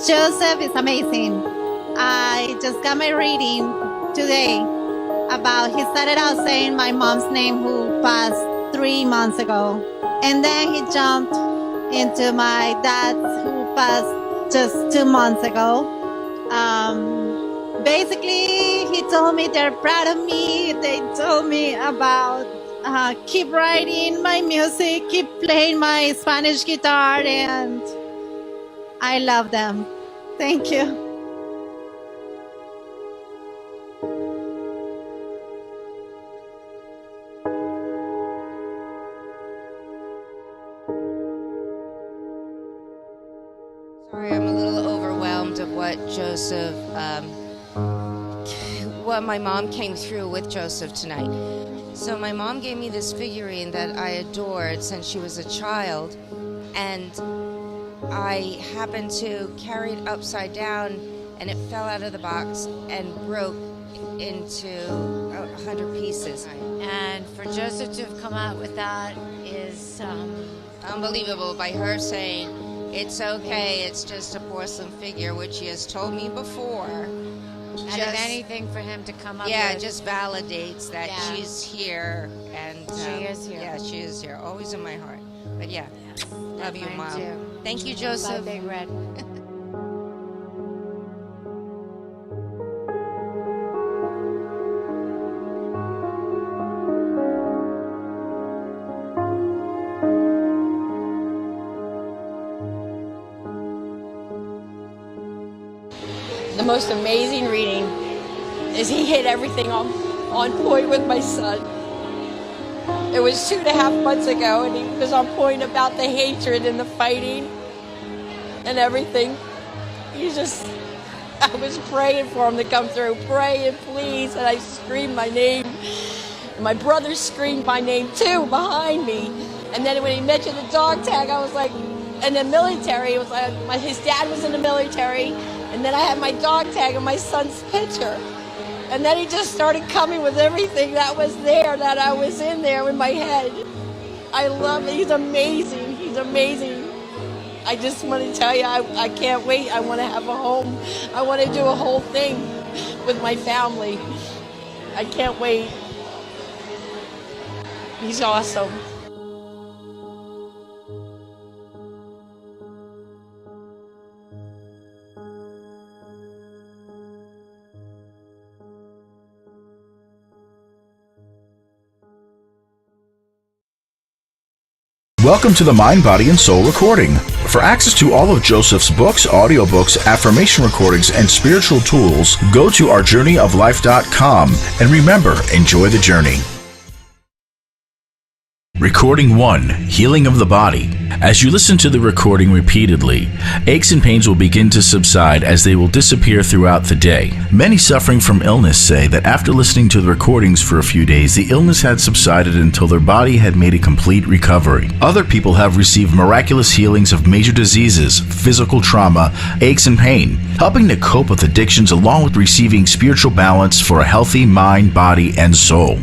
Joseph is amazing. I just got my reading today about, he started out saying my mom's name who passed 3 months ago. And then he jumped into my dad's who passed just 2 months ago. Basically, he told me they're proud of me. They told me about keep writing my music, keep playing my Spanish guitar, and I love them. Thank you. Sorry, I'm a little overwhelmed of what Joseph, what my mom came through with Joseph tonight. So my mom gave me this figurine that I adored since she was a child, and I happened to carry it upside down, and it fell out of the box and broke into 100 pieces. And for Joseph to have come out with that is unbelievable, by her saying, it's okay, it's just a porcelain figure, which he has told me before. And if anything for him to come up with. Yeah, it just validates that she's here. And she is here. Yeah, she is here, always in my heart. But yeah, love you, Mine Mom. too. Thank you, Joseph. Bye, Big Red. The most amazing reading is he hit everything on point with my son. It was 2.5 months ago, and he was on point about the hatred and the fighting and everything. I was praying for him to come through, praying, please, and I screamed my name. And my brother screamed my name too behind me. And then when he mentioned the dog tag, I was like, and the military, it was like, his dad was in the military. And then I had my dog tag and my son's picture. And then he just started coming with everything that was there, that I was in there in my head. I love it. He's amazing. He's amazing. I just want to tell you, I can't wait. I want to have a home. I want to do a whole thing with my family. I can't wait. He's awesome. Welcome to the Mind, Body, and Soul recording. For access to all of Joseph's books, audiobooks, affirmation recordings, and spiritual tools, go to ourjourneyoflife.com. And remember, enjoy the journey. Recording 1, Healing of the Body. As you listen to the recording repeatedly, aches and pains will begin to subside as they will disappear throughout the day. Many suffering from illness say that after listening to the recordings for a few days, the illness had subsided until their body had made a complete recovery. Other people have received miraculous healings of major diseases, physical trauma, aches and pain, helping to cope with addictions along with receiving spiritual balance for a healthy mind, body, and soul.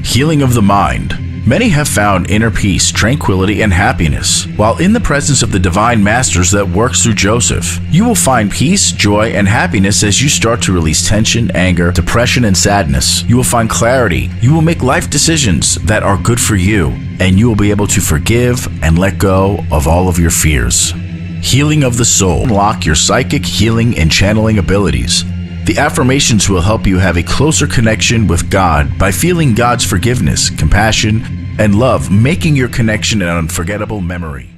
Healing of the Mind. Many have found inner peace, tranquility, and happiness while in the presence of the divine masters that works through Joseph. You will find peace, joy, and happiness as you start to release tension, anger, depression, and sadness. You will find clarity. You will make life decisions that are good for you, and you will be able to forgive and let go of all of your fears. Healing of the Soul. Unlock your psychic, healing, and channeling abilities. The affirmations will help you have a closer connection with God by feeling God's forgiveness, compassion, and love, making your connection an unforgettable memory.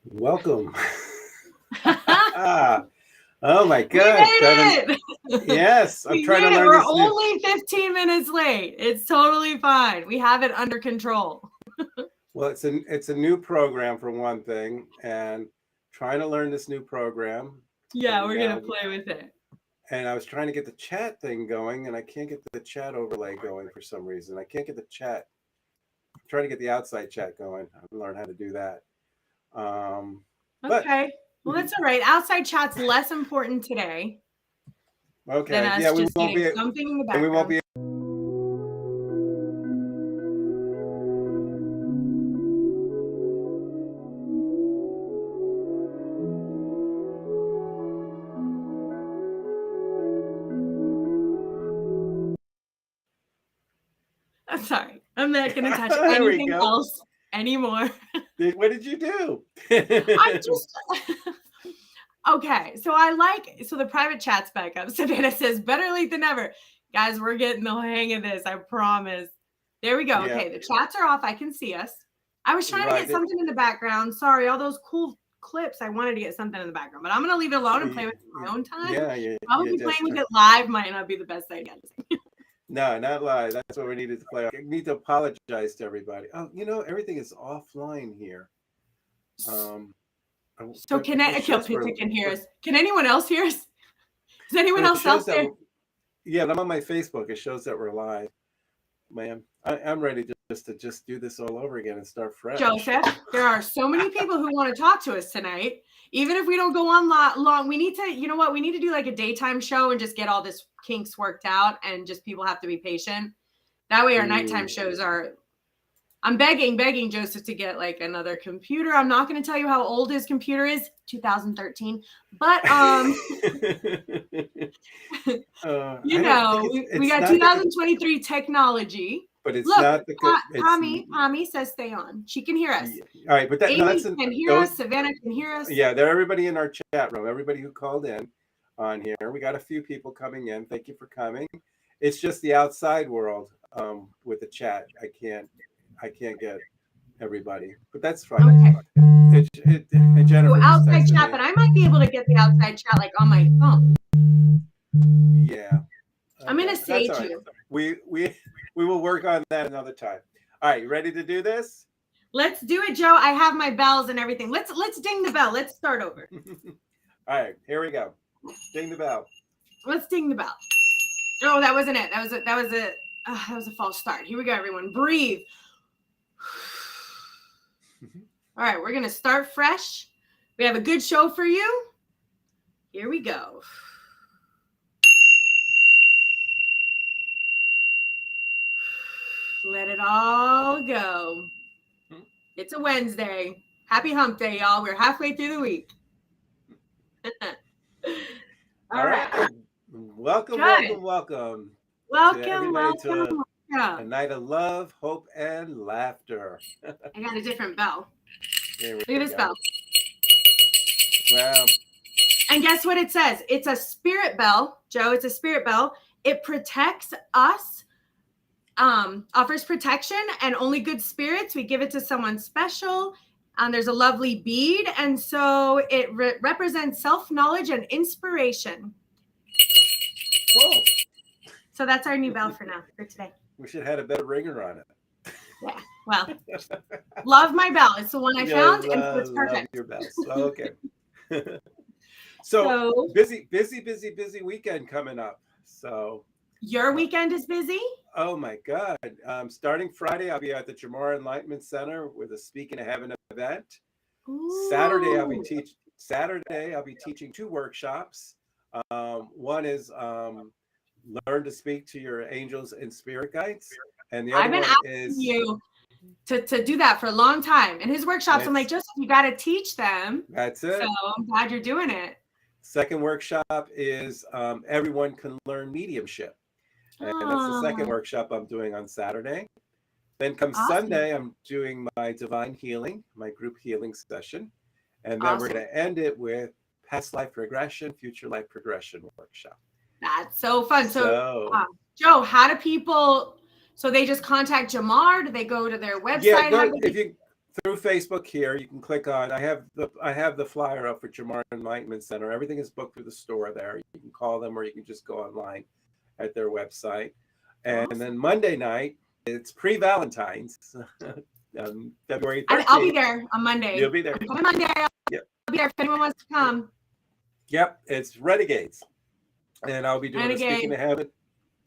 Welcome. Oh my We God. made it. Yes, I'm We trying to made it. learn We're this new. only 15 minutes late. It's totally fine. We have it under control. Well, it's a new program for one thing, and trying to learn this new program. Yeah, And we're gonna play with it. And I was trying to get the chat thing going, and I can't get the chat overlay going for some reason. I can't get the chat. I'm trying to get the outside chat going. I've learned how to do that. Okay. Well, that's all right. Outside chat's less important today Okay. than us Yeah, we just won't getting be. something in the And background. we won't be. I'm sorry. I'm not gonna touch There we anything go. else anymore. What did you do? I just okay. So the private chat's back up. Savannah says, better late than never. Guys, we're getting the hang of this. I promise. There we go. Yeah. Okay, the chats are off. I can see us. I was trying to get something in the background. Sorry, all those cool clips. I wanted to get something in the background, but I'm gonna leave it alone and play with it in my own time. Yeah. Probably playing with it live might not be the best idea. No, not live. That's what we needed to play. I need to apologize to everybody. Oh, everything is offline here. So It can hear us. Can anyone else hear us? Is anyone else out there? Yeah, I'm on my Facebook. It shows that we're live. Man, I'm ready to just do this all over again and start fresh. Joseph, there are so many people who want to talk to us tonight. Even if we don't go on long, we need to, you know what? We need to do like a daytime show and just get all this kinks worked out, and just people have to be patient. That way our nighttime shows are, I'm begging Joseph to get like another computer. I'm not going to tell you how old his computer is, 2013, but we got 2023 technology. But it's Look, not the Tommy says stay on. She can hear us. All right, but Amy can hear us. Savannah can hear us. Yeah, they're everybody in our chat room. Everybody who called in on here. We got a few people coming in. Thank you for coming. It's just the outside world with the chat. I can't get everybody, but that's fine. Okay. Outside chat, but I might be able to get the outside chat like on my phone. Yeah. I'm gonna sage you. We will work on that another time. All right, you ready to do this? Let's do it, Joe. I have my bells and everything. Let's ding the bell. Let's start over. All right, here we go. Ding the bell. Let's ding the bell. Oh, that wasn't it. That was a false start. Here we go, everyone. Breathe. All right, we're gonna start fresh. We have a good show for you. Here we go. Let it all go. It's a Wednesday. Happy hump day, y'all. We're halfway through the week. All right. Welcome Welcome. to a night of love, hope, and laughter. I got a different bell. Look at this bell. Wow. And guess what it says? It's a spirit bell, Joe. It's a spirit bell. It protects us, offers protection, and only good spirits. We give it to someone special. There's a lovely bead, and so it represents self-knowledge and inspiration. Cool. So that's our new bell for today. We should have had a better ringer on it. Yeah. Well, love my bell. It's the one I found, and so it's perfect. Love your bells. Okay. So busy weekend coming up. So your weekend is busy? Oh my God. Starting Friday, I'll be at the Jamar Enlightenment Center with a Speaking to Heaven event. Ooh. Saturday, I'll be teaching 2 workshops. One is learn to speak to your angels and spirit guides. And the other I've been asking you to do that for a long time. In his workshops, I'm like, Joseph, you got to teach them. That's it. So I'm glad you're doing it. Second workshop is everyone can learn mediumship. And that's the second workshop I'm doing on Saturday. Then come Sunday, I'm doing my divine healing, my group healing session. And then we're going to end it with past life regression, future life progression workshop. That's so fun. So Joe, how do people, so they just contact Jamar? Do they go to their website? through Facebook here. You can click on. I have the flyer up for Jamar Enlightenment Center. Everything is booked through the store there. You can call them, or you can just go online at their website. And then Monday night, it's pre-Valentine's. February 13th. And I'll be there on Monday. You'll be there. I'm coming Monday. Yep. I'll be there if anyone wants to come. Yep, it's Renegades, and I'll be doing a Speaking to Heaven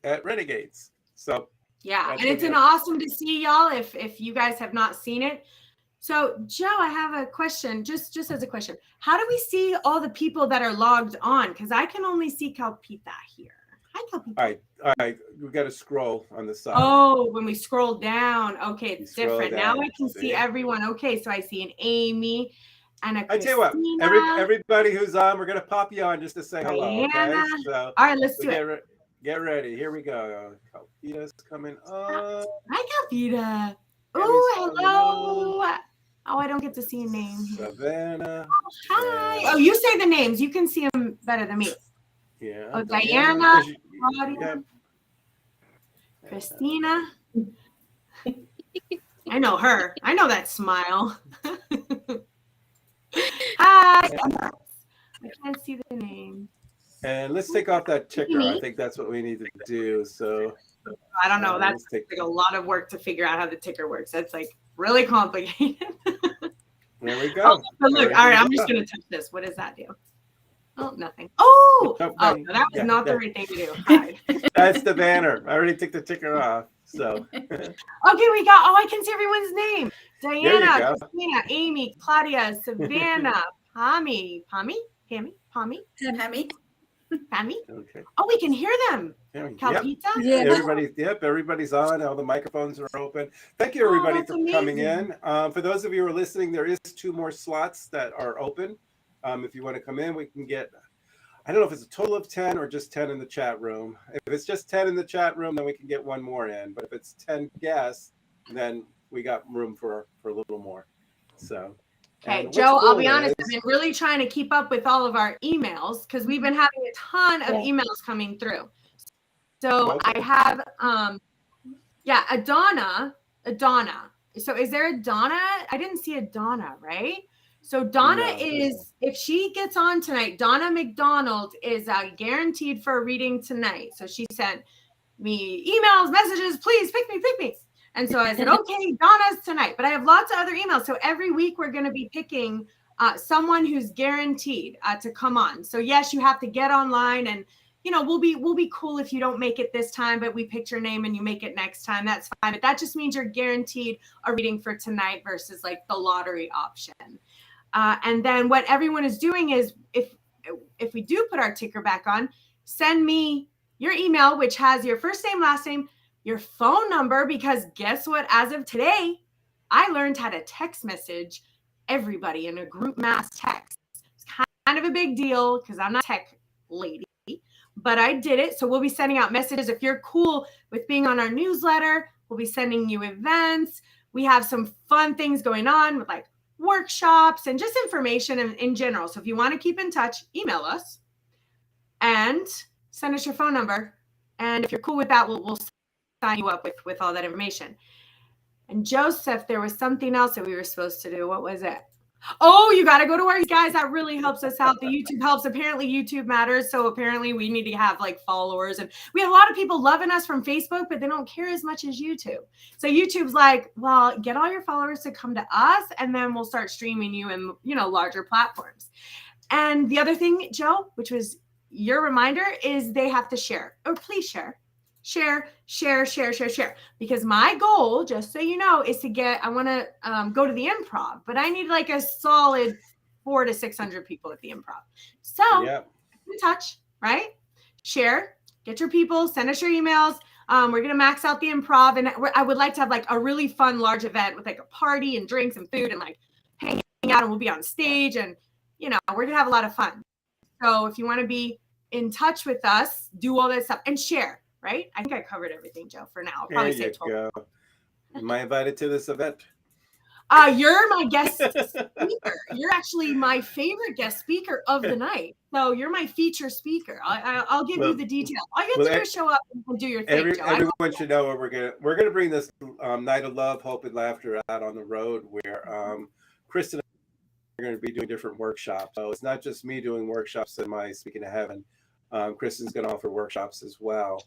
at Renegades. So yeah, and it's an awesome to see y'all if you guys have not seen it. So Joe, I have a question, just as a question. How do we see all the people that are logged on? Because I can only see Calpita here. Hi, Calpita. All right, we got to scroll on the side. Oh, when we scroll down, okay, it's different. Now I can see everyone. Okay, so I see an Amy and a Christina. I tell you what, everybody who's on, we're gonna pop you on just to say hello. Okay, so all right, let's do it. Get ready. Here we go. Calpita's coming on. Hi, Calpita. Oh, hello. Oh, I don't get to see a name. Savannah. Oh, hi. Oh, you say the names. You can see them better than me. Yeah. Oh, Diana. Claudia. Christina. I know her. I know that smile. Hi. I can't see the name. And let's take off that ticker. I think that's what we need to do. So I don't know. That's like a lot of work to figure out how the ticker works. That's like really complicated. There we go. Oh, look, all right, I'm just gonna touch this. What does that do? Oh, nothing. Oh, no, that was not the right thing to do. Hide. That's the banner. I already took the ticker off. So okay, we got. Oh, I can see everyone's name. Diana, Christina, Amy, Claudia, Savannah, Pammy. Okay. Oh, we can hear them. Calpita? Yep. Everybody's on. All the microphones are open. Thank you, everybody, for coming in. For those of you who are listening, there is 2 more slots that are open. If you want to come in, we can get, I don't know if it's a total of 10 or just 10 in the chat room. If it's just 10 in the chat room, then we can get 1 more in. But if it's 10 guests, then we got room for a little more. So. Okay, Joe, I'll be honest, I've been really trying to keep up with all of our emails because we've been having a ton of emails coming through. So I have, Adonna. So is there a Donna? I didn't see a Donna, right? So Donna is, if she gets on tonight, Donna McDonald is guaranteed for a reading tonight. So she sent me emails, messages, please pick me. And so I said, okay, Donna's tonight. But I have lots of other emails. So every week we're going to be picking someone who's guaranteed to come on. So yes, you have to get online, and we'll be cool if you don't make it this time, but we picked your name and you make it next time. That's fine. But that just means you're guaranteed a reading for tonight versus like the lottery option. And then what everyone is doing is if we do put our ticker back on, send me your email, which has your first name, last name, your phone number, because guess what? As of today, I learned how to text message everybody in a group mass text. It's kind of a big deal because I'm not a tech lady, but I did it. So we'll be sending out messages. If you're cool with being on our newsletter, we'll be sending you events. We have some fun things going on with like workshops and just information in general. So if you want to keep in touch, email us and send us your phone number. And if you're cool with that, we'll sign you up with all that information. And Joseph, there was something else that we were supposed to do. What was it? Oh, you got to go to our guys. That really helps us out. The YouTube helps. Apparently YouTube matters. So apparently we need to have like followers, and we have a lot of people loving us from Facebook, but they don't care as much as YouTube. So YouTube's like, well, get all your followers to come to us, and then we'll start streaming you in, larger platforms. And the other thing, Joe, which was your reminder, is they have to share, or please share. Share. Because my goal, just so you know, is I want to go to the improv, but I need like a solid 400 to 600 people at the improv. So in touch, right? Share, get your people, send us your emails. We're going to max out the improv, and I would like to have like a really fun, large event with like a party and drinks and food and like hanging out, and we'll be on stage, and we're going to have a lot of fun. So if you want to be in touch with us, do all that stuff and share. Right? I think I covered everything, Joe, for now. I'll probably say 12. Go. Am I invited to this event? You're my guest speaker. You're actually my favorite guest speaker of the night. So you're my feature speaker. I'll give you the details. All you have to do is show up and do your thing, Joe. Everyone should know what we're gonna bring this night of love, hope, and laughter out on the road, where Kristen and I are going to be doing different workshops. So it's not just me doing workshops in my Speaking to Heaven. Kristen's going to offer workshops as well,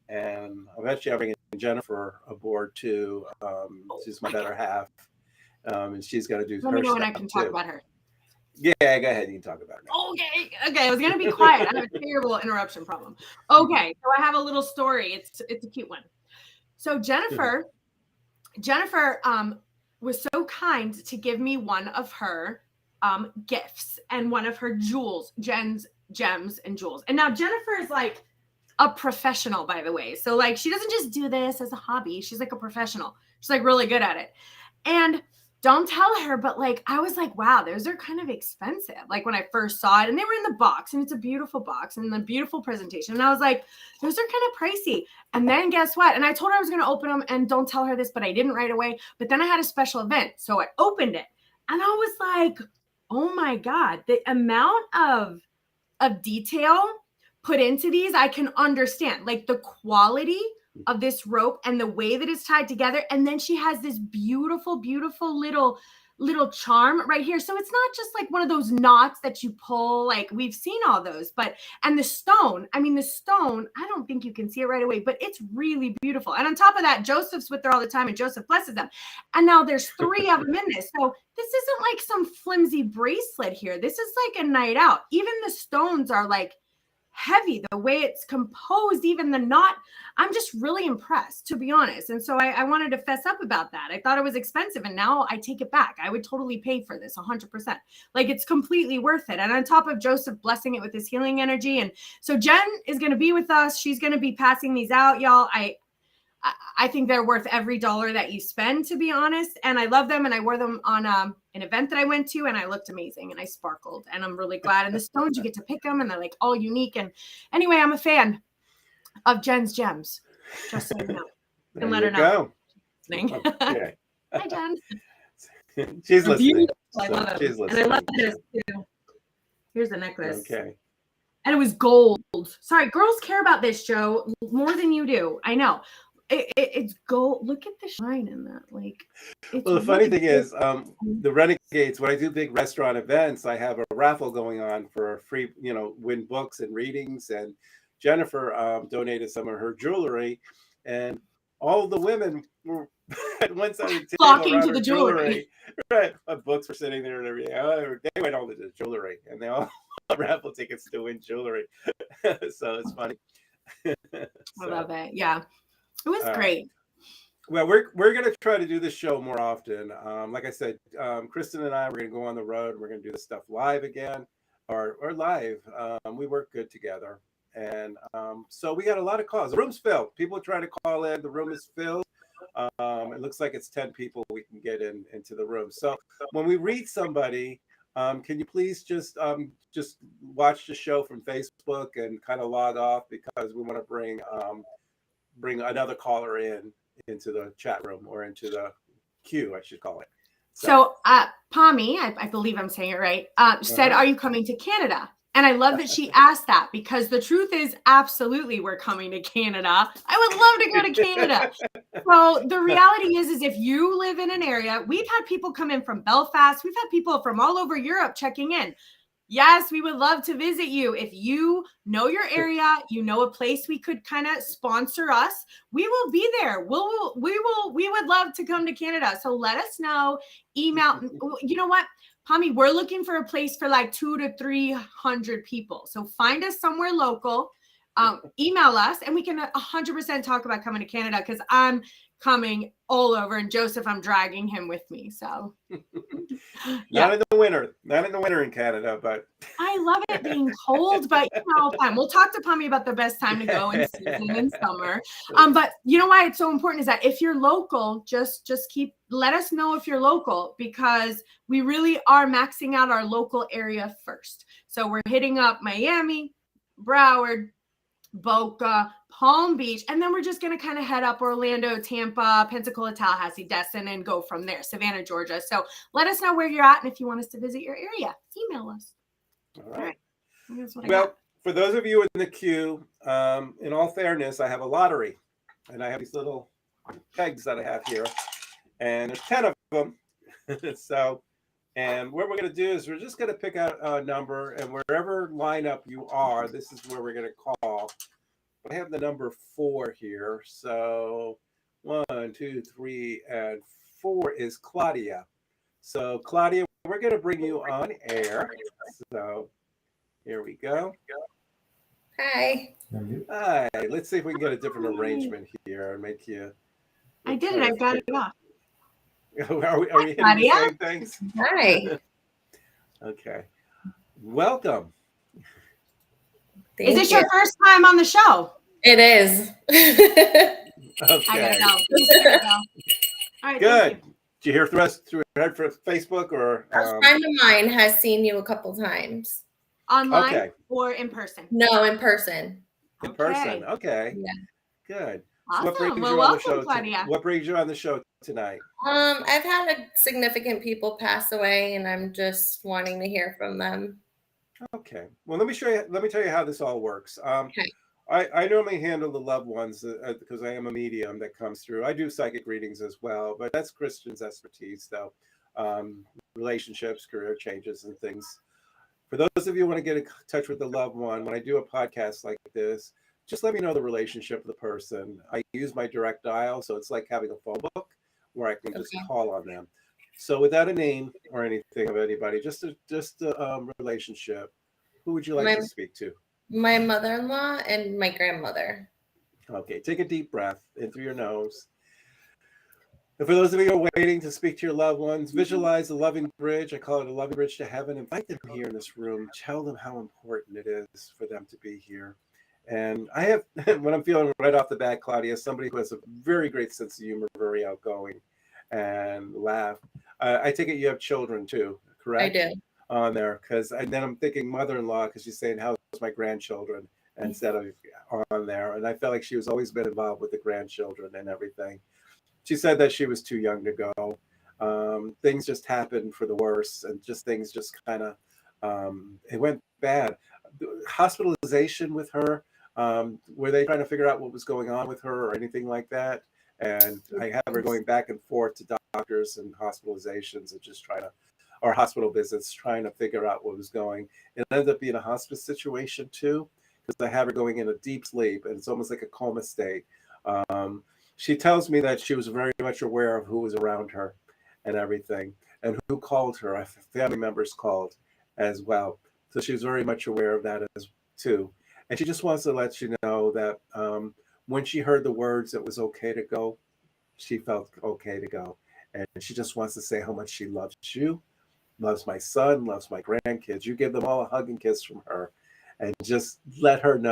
and eventually I'm bringing Jennifer aboard too. She's my better half, and she's going to do. Let me know when I can talk about her. Yeah, go ahead. You can talk about her. Okay. I was going to be quiet. I have a terrible interruption problem. Okay, so I have a little story. It's a cute one. So Jennifer was so kind to give me one of her gifts and one of her jewels, gems and jewels. And now Jennifer is like a professional, by the way. So like, she doesn't just do this as a hobby. She's like a professional. She's like really good at it. And don't tell her, but like, I was like, wow, those are kind of expensive. Like when I first saw it, and they were in the box, and it's a beautiful box and a beautiful presentation. And I was like, those are kind of pricey. And then guess what? And I told her I was going to open them, and don't tell her this, but I didn't right away. But then I had a special event. So I opened it, and I was like, oh my God, the amount of detail put into these, I can understand, like the quality of this rope and the way that it's tied together. And then she has this beautiful, beautiful little charm right here. So it's not just like one of those knots that you pull, like we've seen all those, and the stone, I don't think you can see it right away, but it's really beautiful. And on top of that, Joseph's with her all the time, and Joseph blesses them. And now there's 3 of them in this. So this isn't like some flimsy bracelet here. This is like a night out. Even the stones are like heavy, the way it's composed, even the knot. I'm just really impressed, to be honest. And so I wanted to fess up about that. I thought it was expensive, and now I take it back. I would totally pay for this 100%. Like, it's completely worth it. And on top of Joseph blessing it with his healing energy. And so Jen is going to be with us. She's going to be passing these out, y'all. I think they're worth every dollar that you spend, to be honest. And I love them. And I wore them on an event that I went to, and I looked amazing and I sparkled, and I'm really glad. And the stones, you get to pick them, and they're like all unique. And anyway, I'm a fan of Jen's gems. Just so you know. And let her know. Okay. Hi, Jen. She's listening. I love it. She's listening. And I love this too. Here's the necklace. Okay. And it was gold. Sorry, girls care about this, Joe, more than you do. I know. It's gold. Look at the shine in that. Like, well, the funny thing is, the Renegades, when I do big restaurant events, I have a raffle going on for a free, win books and readings. And Jennifer donated some of her jewelry, and all the women were at one side of the table flocking to the jewelry. Right, my books were sitting there and everything. They went all to the jewelry, and they all raffle tickets to win jewelry. So it's funny. I love it. Yeah. It was great. Well, we're going to try to do this show more often. Like I said, Kristen and I, we're going to go on the road. We're going to do this stuff live again, or live. We work good together. And so we got a lot of calls. The room's filled. People are trying to call in. The room is filled. It looks like it's 10 people we can get into the room. So when we read somebody, can you please just watch the show from Facebook and kind of log off, because we want to bring another caller into the chat room, or into the queue, I should call it. So Pami, I believe I'm saying it right, said, are you coming to Canada? And I love that she asked that, because the truth is, absolutely, we're coming to Canada. I would love to go to Canada. So the reality is if you live in an area, we've had people come in from Belfast. We've had people from all over Europe checking in. Yes, we would love to visit you. If you know your area, you know a place we could kind of sponsor us, we will be there. We would love to come to Canada. So let us know. Email. You know what, Pami, we're looking for a place for like 200 to 300 people. So find us somewhere local. Email us, and we can 100% talk about coming to Canada, because I'm coming all over, and Joseph, I'm dragging him with me. So Not in the winter in Canada, but I love it being cold, but fine. We'll talk to Pami about the best time to go in season in summer. But you know why it's so important is that if you're local, just let us know if you're local, because we really are maxing out our local area first. So we're hitting up Miami, Broward, Boca, Palm Beach, and then we're just going to kind of head up Orlando, Tampa, Pensacola, Tallahassee, Destin, and go from there. Savannah, Georgia. So let us know where you're at, and if you want us to visit your area, email us. All right. That's what I Well, got. for those of you in the queue, in all fairness, I have a lottery, and I have these little pegs that I have here, and there's 10 of them. So, and what we're going to do is we're just going to pick out a number, and wherever lineup you are, this is where we're going to call. I have the number 4 here. So 1, 2, 3, and 4 is Claudia. So Claudia, we're going to bring you on air. So here we go. Hi. Hi. Let's see if we can get a different arrangement here and make you. I did it. I've got it off. Are we hitting the same things? Hi. Okay. Welcome. Is this your first time on the show? It is. Okay. I gotta go. All right. Good. Did you hear the rest through Facebook or? A friend of mine has seen you a couple times. Online or in person? No, in person. In person. Okay. Yeah. Good. Awesome. So what brings you on the show? What brings you on the show tonight? I've had significant people pass away, and I'm just wanting to hear from them. Okay. Well, let me tell you how this all works. Okay. I normally handle the loved ones because I am a medium that comes through. I do psychic readings as well, but that's Kristen's expertise, though. Relationships, career changes, and things. For those of you who want to get in touch with the loved one, when I do a podcast like this, just let me know the relationship of the person. I use my direct dial, so it's like having a phone book where I can just call on them. So without a name or anything of anybody, just a relationship. Who would you like to speak to? My mother-in-law and my grandmother. Okay, take a deep breath in through your nose. And for those of you who are waiting to speak to your loved ones, visualize a loving bridge. I call it a loving bridge to heaven. Invite them here in this room. Tell them how important it is for them to be here. And I have, when I'm feeling right off the bat, Claudia, somebody who has a very great sense of humor, very outgoing, and laugh. I take it you have children too, correct? I do. On there, and then I'm thinking mother-in-law because she's saying how's my grandchildren instead of on there, and I felt like she was always been involved with the grandchildren and everything. She said that she was too young to go. Things just happened for the worse, and things just kind of it went bad. Hospitalization with her. Were they trying to figure out what was going on with her or anything like that? And I have her going back and forth to doctors and hospitalizations and just trying to. Or hospital visits, trying to figure out what was going. It ended up being a hospice situation too, because I have her going in a deep sleep, and it's almost like a coma state. She tells me that she was very much aware of who was around her and everything, and who called her. Family members called as well, so she was very much aware of that as too. And she just wants to let you know that when she heard the words, it was okay to go. She felt okay to go, and she just wants to say how much she loves you. Loves my son, loves my grandkids. You give them all a hug and kiss from her, and just let them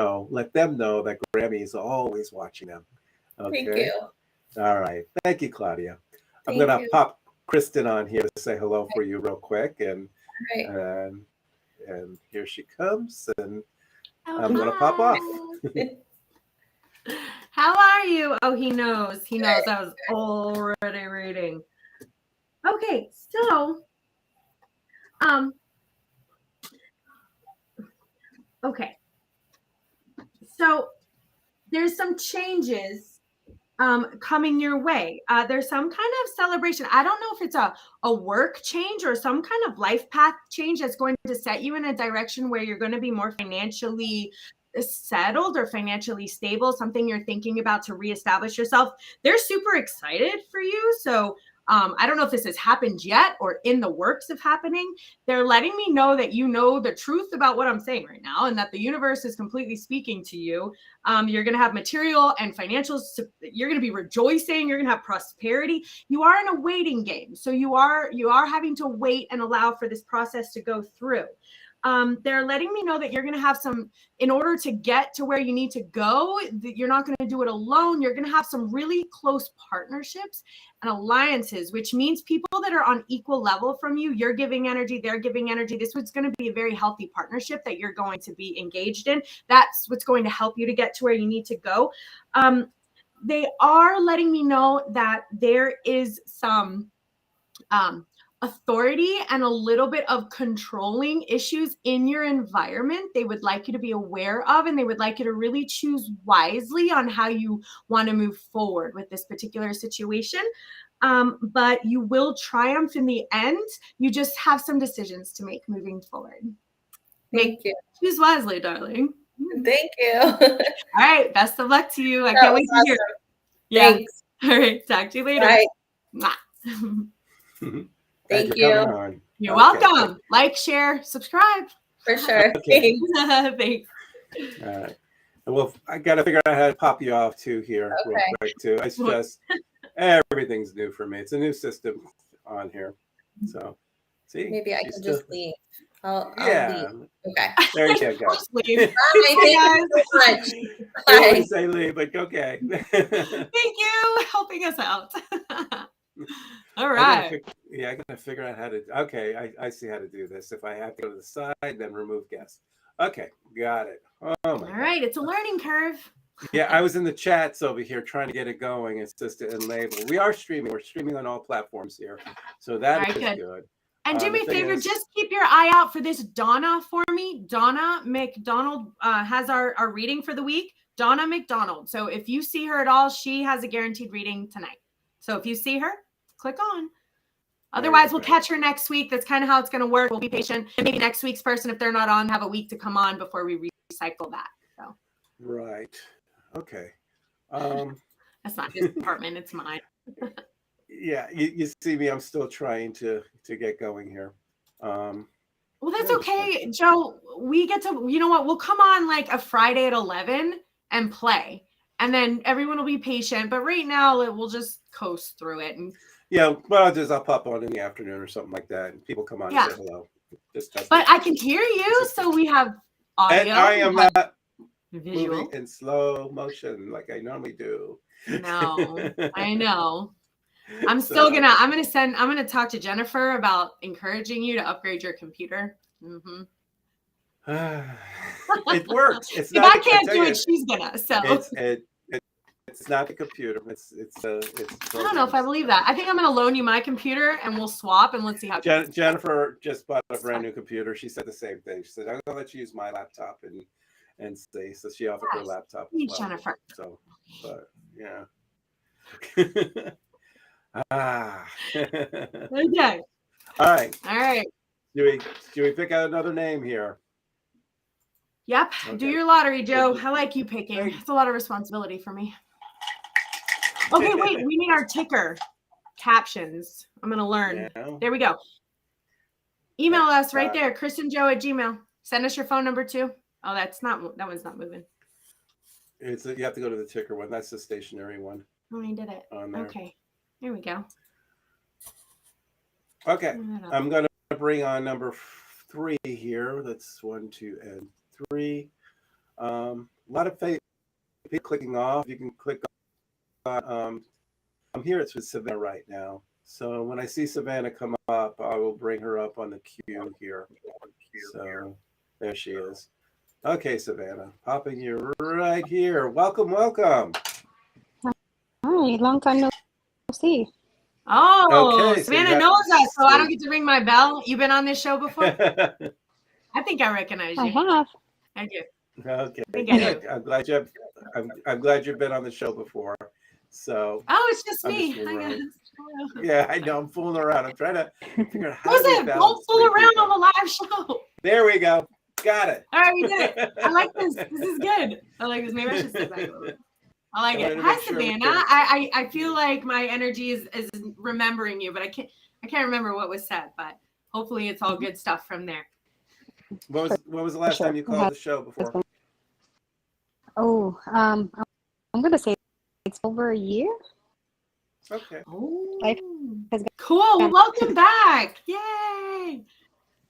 know that Grammy is always watching them. Okay? Thank you. All right. Thank you, Claudia. I'm going to pop Kristen on here to say hello for you real quick. And here she comes, and I'm going to pop off. How are you? Oh, he knows. He knows I was already reading. Okay, so okay. So there's some changes coming your way. There's some kind of celebration. I don't know if it's a work change or some kind of life path change that's going to set you in a direction where you're going to be more financially settled or financially stable, something you're thinking about to reestablish yourself. They're super excited for you. So I don't know if this has happened yet or in the works of happening. They're letting me know that you know the truth about what I'm saying right now, and that the universe is completely speaking to you. You're going to have material and financial. You're going to be rejoicing. You're going to have prosperity. You are in a waiting game. So you are having to wait and allow for this process to go through. They're letting me know that you're going to have some, in order to get to where you need to go, you're not going to do it alone. You're going to have some really close partnerships and alliances, which means people that are on equal level from you, you're giving energy, they're giving energy. This was going to be a very healthy partnership that you're going to be engaged in. That's what's going to help you to get to where you need to go. They are letting me know that there is some authority and a little bit of controlling issues in your environment they would like you to be aware of, and they would like you to really choose wisely on how you want to move forward with this particular situation. But you will triumph in the end. You just have some decisions to make moving forward. Thank you. Choose wisely, darling. Thank you. All right. Best of luck to you. I can't wait to hear. Yeah. Thanks. All right. Talk to you later. Bye. Thank Thank you. you. You're welcome. Like, share, subscribe. For sure. Okay. Thanks. All right. Well, I got to figure out how to pop you off too here real Okay. quick too. It's just everything's new for me. It's a new system on here. So see, Maybe I she's can still- just leave. I'll yeah. leave. Okay. There you go. Just leave. Bye. Thank you so much. I Bye. always say leave, but okay. Thank you helping us out. All I right. gotta figure out how to. Okay, I see how to do this. If I have to go to the side, then remove guest. Okay, got it. Oh my All God. right. It's a learning curve. Yeah, I was in the chats over here trying to get it going. It's just in label. We are streaming. We're streaming on all platforms here, so that All is right, good. And do The me a thing favor, is- just keep your eye out for this Donna for me. Donna McDonald has our reading for the week. Donna McDonald. So if you see her at all, she has a guaranteed reading tonight. So if you see her, click on. Otherwise, we'll catch her next week. That's kind of how it's going to work. We'll be patient. And maybe next week's person, if they're not on, have a week to come on before we recycle that. So Right. Okay. that's not his department. It's mine. Yeah, you see me. I'm still trying to get going here. Well, that's Yeah, okay, Joe. We get to, you know what? We'll come on like a Friday at 11 and play. And then everyone will be patient. But right now, we'll just coast through it. And Yeah, what I'll do is I'll pop on in the afternoon or something like that, and people come on Yeah. and say hello. Just test but it. I can hear you, so we have audio. And I am we have not visual. moving in slow motion like I normally do. No, I know. I'm gonna talk to Jennifer about encouraging you to upgrade your computer. Mm-hmm. It works. It's If not. I can't tell do you, it, she's gonna. So it's not the computer. It's I don't know if I believe that. I think I'm gonna loan you my computer and we'll swap and let's see how it goes. Jennifer just bought a brand new computer. She said the same thing. She said, "I'm gonna let you use my laptop and see." So she offered her Yes. laptop. as Please, well. Jennifer. So, but yeah. Ah. Okay. All right. All right. Do we pick out another name here? Yep. Do Okay. your lottery, Joe. I like you picking. It's a lot of responsibility for me. Okay, wait. We need our ticker captions. I'm going to learn. Yeah. There we go. Email us right Got it. there, KristenJoe@gmail. Send us your phone number too. Oh, that one's not moving. You have to go to the ticker one. That's the stationary one Oh, I did it. on there. Okay. There we go. Okay. Turn that on. I'm going to bring on number 3 here. That's 1, 2, and 3. A lot of people clicking off. You can click on. I'm here. It's with Savannah right now. So when I see Savannah come up, I will bring her up on the queue here. So there she is. Okay, Savannah, popping you right here. Welcome, welcome. Hi, long time no see. Oh, Okay, so you Savannah have- knows us, so I don't get to ring my bell. You been on this show before? Okay. I think I recognize you. I have. I do. Okay. think I good. do. I'm glad you've been on the show before. So Oh, it's just I'm me. just fooling I around. guess. yeah, I know I'm fooling around. I'm trying to figure out how What's to it? balance Don't fool 3 around people. on the live show. There we go. Got it. All right, we did it. I like this. This is good. I like this. Maybe I should sit back a little bit. I like I it. wanted to Hi, make sure we Savannah. can- I feel like my energy is remembering you, but I can't remember what was said. But hopefully, it's all good stuff from there. When was the last Sure. time you called the show before? Oh, I'm gonna say it's over a year. Okay. Oh, Life has cool. Well, welcome back. Yay.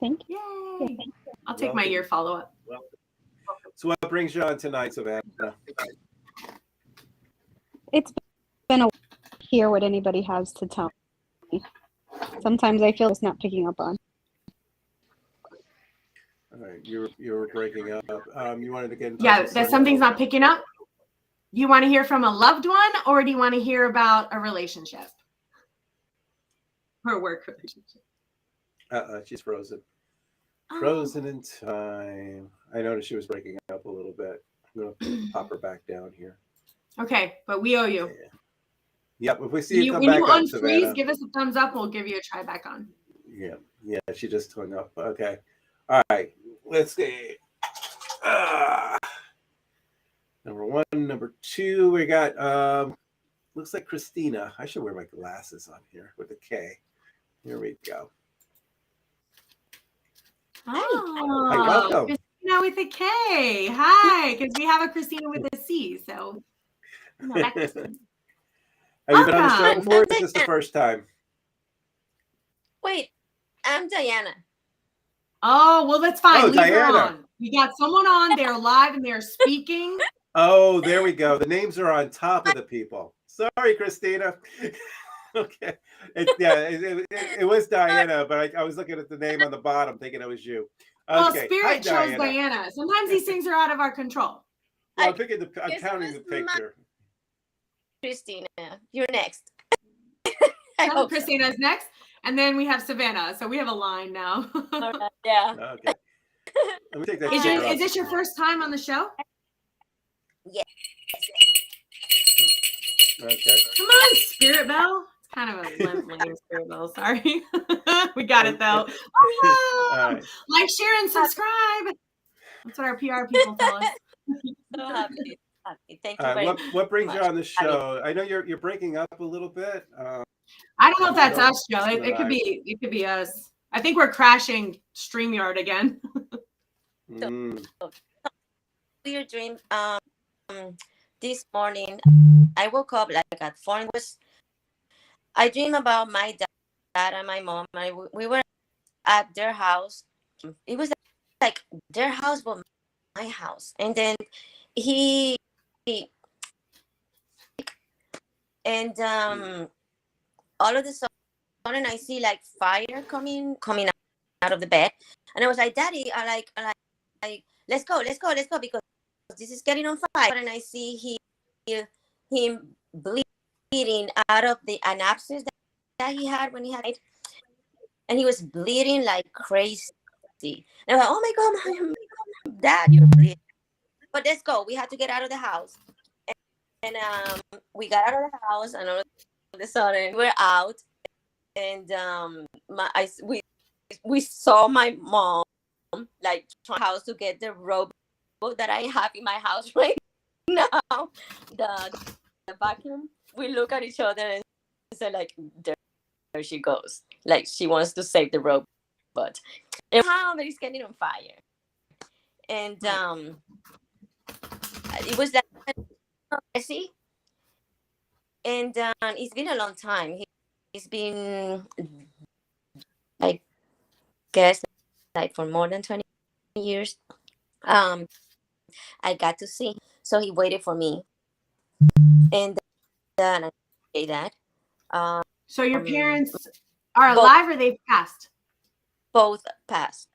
Thank you. Yay. I'll take my ear follow-up. So what brings you on tonight, Savannah? It's been a while to hear what anybody has to tell me. Sometimes I feel it's not picking up on. All right, you're breaking up. You wanted to get in touch Yeah, with that someone? something's not picking up. You want to hear from a loved one, or do you want to hear about a relationship? Or a work relationship? She's frozen. Frozen in time. I noticed she was breaking up a little bit. I'm going to pop her back down here. Okay, but we owe you. Yeah. Yep, if we see you come when back you up, unfreeze, Savannah. give us a thumbs up. We'll give you a try back on. Yeah, she just hung up. Okay. All right, let's see. Number one, number two, we got, looks like Christina. I should wear my glasses on here with a K. Here we go. Oh, Hi, welcome. Christina with a K. Hi, because we have a Christina with a C. So, Have you been on the show before? Or is this the first time? Wait, I'm Diana. Oh, well, that's fine. Oh, Leave her Diana. on. We got someone on. They're live and they're speaking. Oh, there we go. The names are on top of the people. Sorry, Christina. Okay. It was Diana, but I was looking at the name on the bottom thinking it was you. Okay. Well, Spirit chose Diana. Sometimes these things are out of our control. Well, I'm counting the picture. Christina, you're next. So Christina's next. And then we have Savannah. So we have a line now. Yeah. Okay. Let me take that. Is this your first time on the show? Yes. Okay. Come on, Spirit Bell. It's kind of a limp name, Spirit Bell. Sorry. We got it though. Right. Like, share, and subscribe. That's what our PR people tell us. So happy. Thank you very much. What brings you on the show? I know you're breaking up a little bit. I don't know if that's us, Joe. It could be us. I think we're crashing StreamYard again. Weird dream. This morning I woke up like at 4. I dream about my dad and my mom. We were at their house. It was like their house, but my house. And then all of a sudden I see like fire coming out of the bed, and I was like, Daddy, I like let's go because this is getting on fire. And I see him bleeding out of an abscess that he had when he had it, and he was bleeding like crazy. And I was like, oh my God, Dad, you're bleeding. But let's go. We had to get out of the house. And we got out of the house, and all of a sudden we're out, and we saw my mom like trying house to get the rope that I have in my house right now, the vacuum. We look at each other and say like, there she goes, like she wants to save the robot, but it's getting on fire. And it was like messy, and it's been a long time. He's been, I guess, like for more than 20 years. I got to see him, so he waited for me, and then I say that. So your parents are alive, or they've passed? Both passed.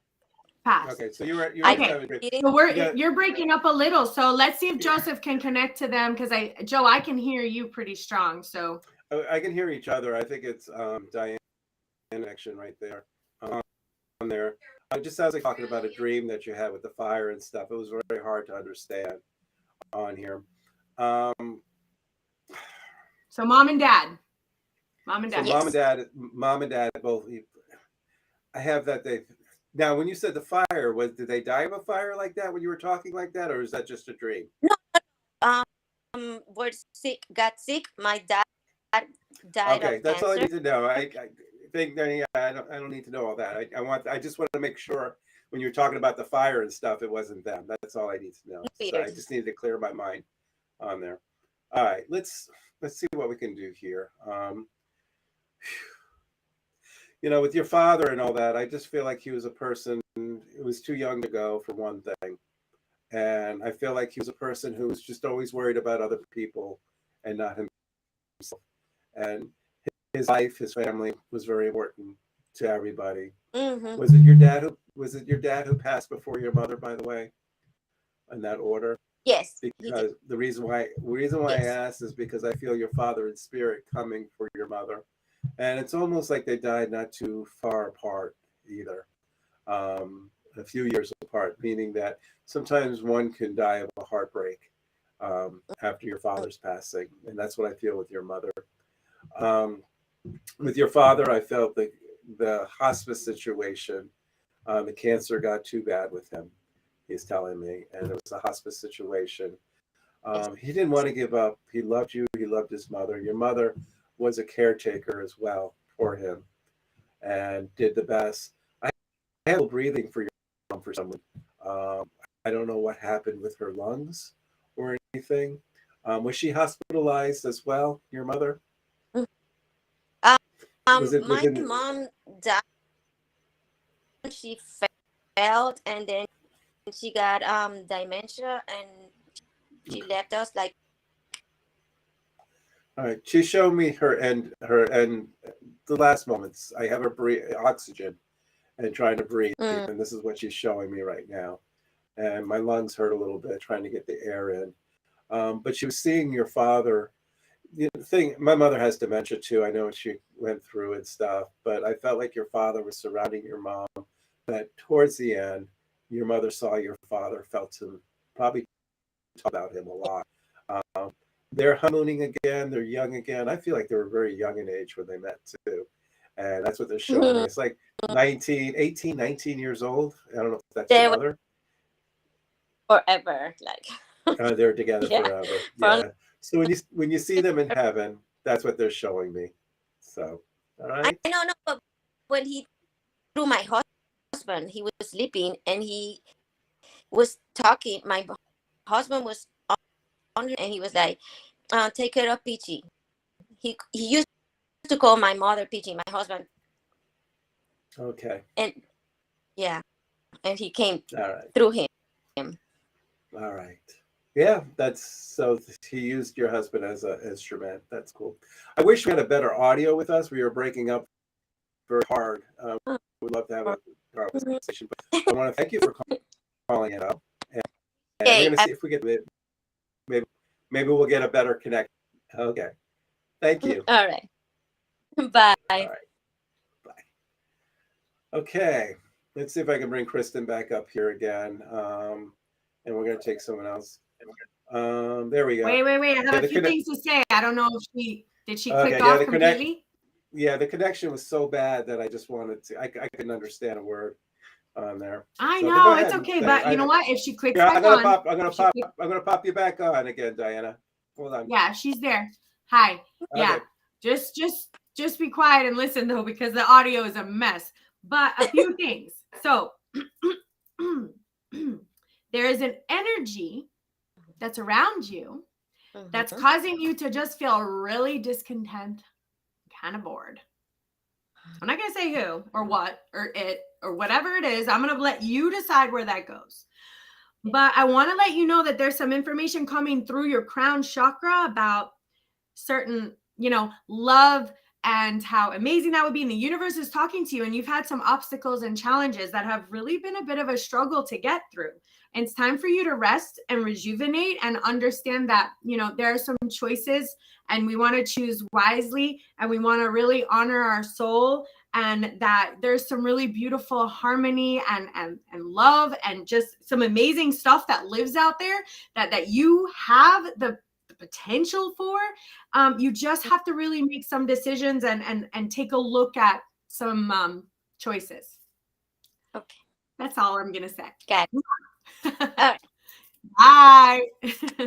Okay, so you're okay. So you're breaking up a little. So let's see if Joseph can connect to them, because Joe, I can hear you pretty strong. So I can hear each other. I think it's Diane connection right there. On there, it just sounds like talking about a dream that you had with the fire and stuff. It was very hard to understand on here. So mom and dad. So mom and dad both. I have that they. Now, when you said the fire, did they die of a fire like that when you were talking like that, or is that just a dream? No, got sick. My dad died. Okay, of that's cancer. all I need to know. I think I don't need to know all that. I just want to make sure when you were talking about the fire and stuff, it wasn't them. That's all I need to know. So I just needed to clear my mind on there. All right, let's see what we can do here. With your father and all that, I just feel like he was a person it was too young to go, for one thing. And I feel like he was a person who was just always worried about other people and not himself. And his life, his family was very important to everybody. Mm-hmm. Was it your dad who passed before your mother, by the way, in that order? Yes. Because the reason why Yes. I asked is because I feel your father in spirit coming for your mother. And it's almost like they died not too far apart either. A few years apart, meaning that sometimes one can die of a heartbreak after your father's passing. And that's what I feel with your mother. With your father, I felt the hospice situation, the cancer got too bad with him, he's telling me. And it was a hospice situation. He didn't want to give up. He loved you. He loved his mother. Your mother was a caretaker as well for him and did the best. I had breathing for your mom for someone. I don't know what happened with her lungs or anything. Was she hospitalized as well, your mother? My mom died. She fell, and then she got dementia, and she left us like. All right, she showed me her end, the last moments. I have her breathe oxygen and trying to breathe, and this is what she's showing me right now. And my lungs hurt a little bit trying to get the air in. But she was seeing your father. The thing, my mother has dementia too. I know what she went through and stuff, but I felt like your father was surrounding your mom. That towards the end, your mother saw your father, felt him, probably talked about him a lot. They're honeymooning again. They're young again. I feel like they were very young in age when they met too. And that's what they're showing me. It's like 18, 19 years old. I don't know if that's your mother. Forever, like. They're together forever. Yeah. So when you see them in heaven, that's what they're showing me. So, all right. I don't know, but when he threw my husband, he was sleeping and he was talking. My husband was on, and he was like, "Take care of Peachy." He used to call my mother Peachy, my husband. Okay. And yeah, and he came all right. through him. All right. Yeah, so he used your husband as an instrument. That's cool. I wish we had a better audio with us. We were breaking up very hard. We'd love to have a conversation. But I want to thank you for calling it up. And we're going to see if we get maybe we'll get a better connection. Okay. Thank you. All right. Bye. All right. Bye. Okay. Let's see if I can bring Kristen back up here again. And we're going to take someone else. There we go. Wait. I have a few things to say. I don't know if did she click off completely? Yeah, the connection was so bad that I just wanted to, I couldn't understand a word on there. I know, it's okay, but you know what? If she clicks back on. I'm gonna pop you back on again, Diana. Hold on. Yeah, she's there. Hi. Yeah. Okay. Just be quiet and listen though, because the audio is a mess. But a few things. So there is an energy that's around you that's causing you to just feel really discontent, kind of bored. I'm not going to say who or what or it or whatever it is. I'm going to let you decide where that goes. But I want to let you know that there's some information coming through your crown chakra about certain, love and how amazing that would be. And the universe is talking to you, and you've had some obstacles and challenges that have really been a bit of a struggle to get through. And it's time for you to rest and rejuvenate and understand that, there are some choices and we want to choose wisely and we want to really honor our soul, and that there's some really beautiful harmony and love and just some amazing stuff that lives out there that you have the potential for. You just have to really make some decisions and take a look at some choices. Okay. That's all I'm going to say. Got it. Bye.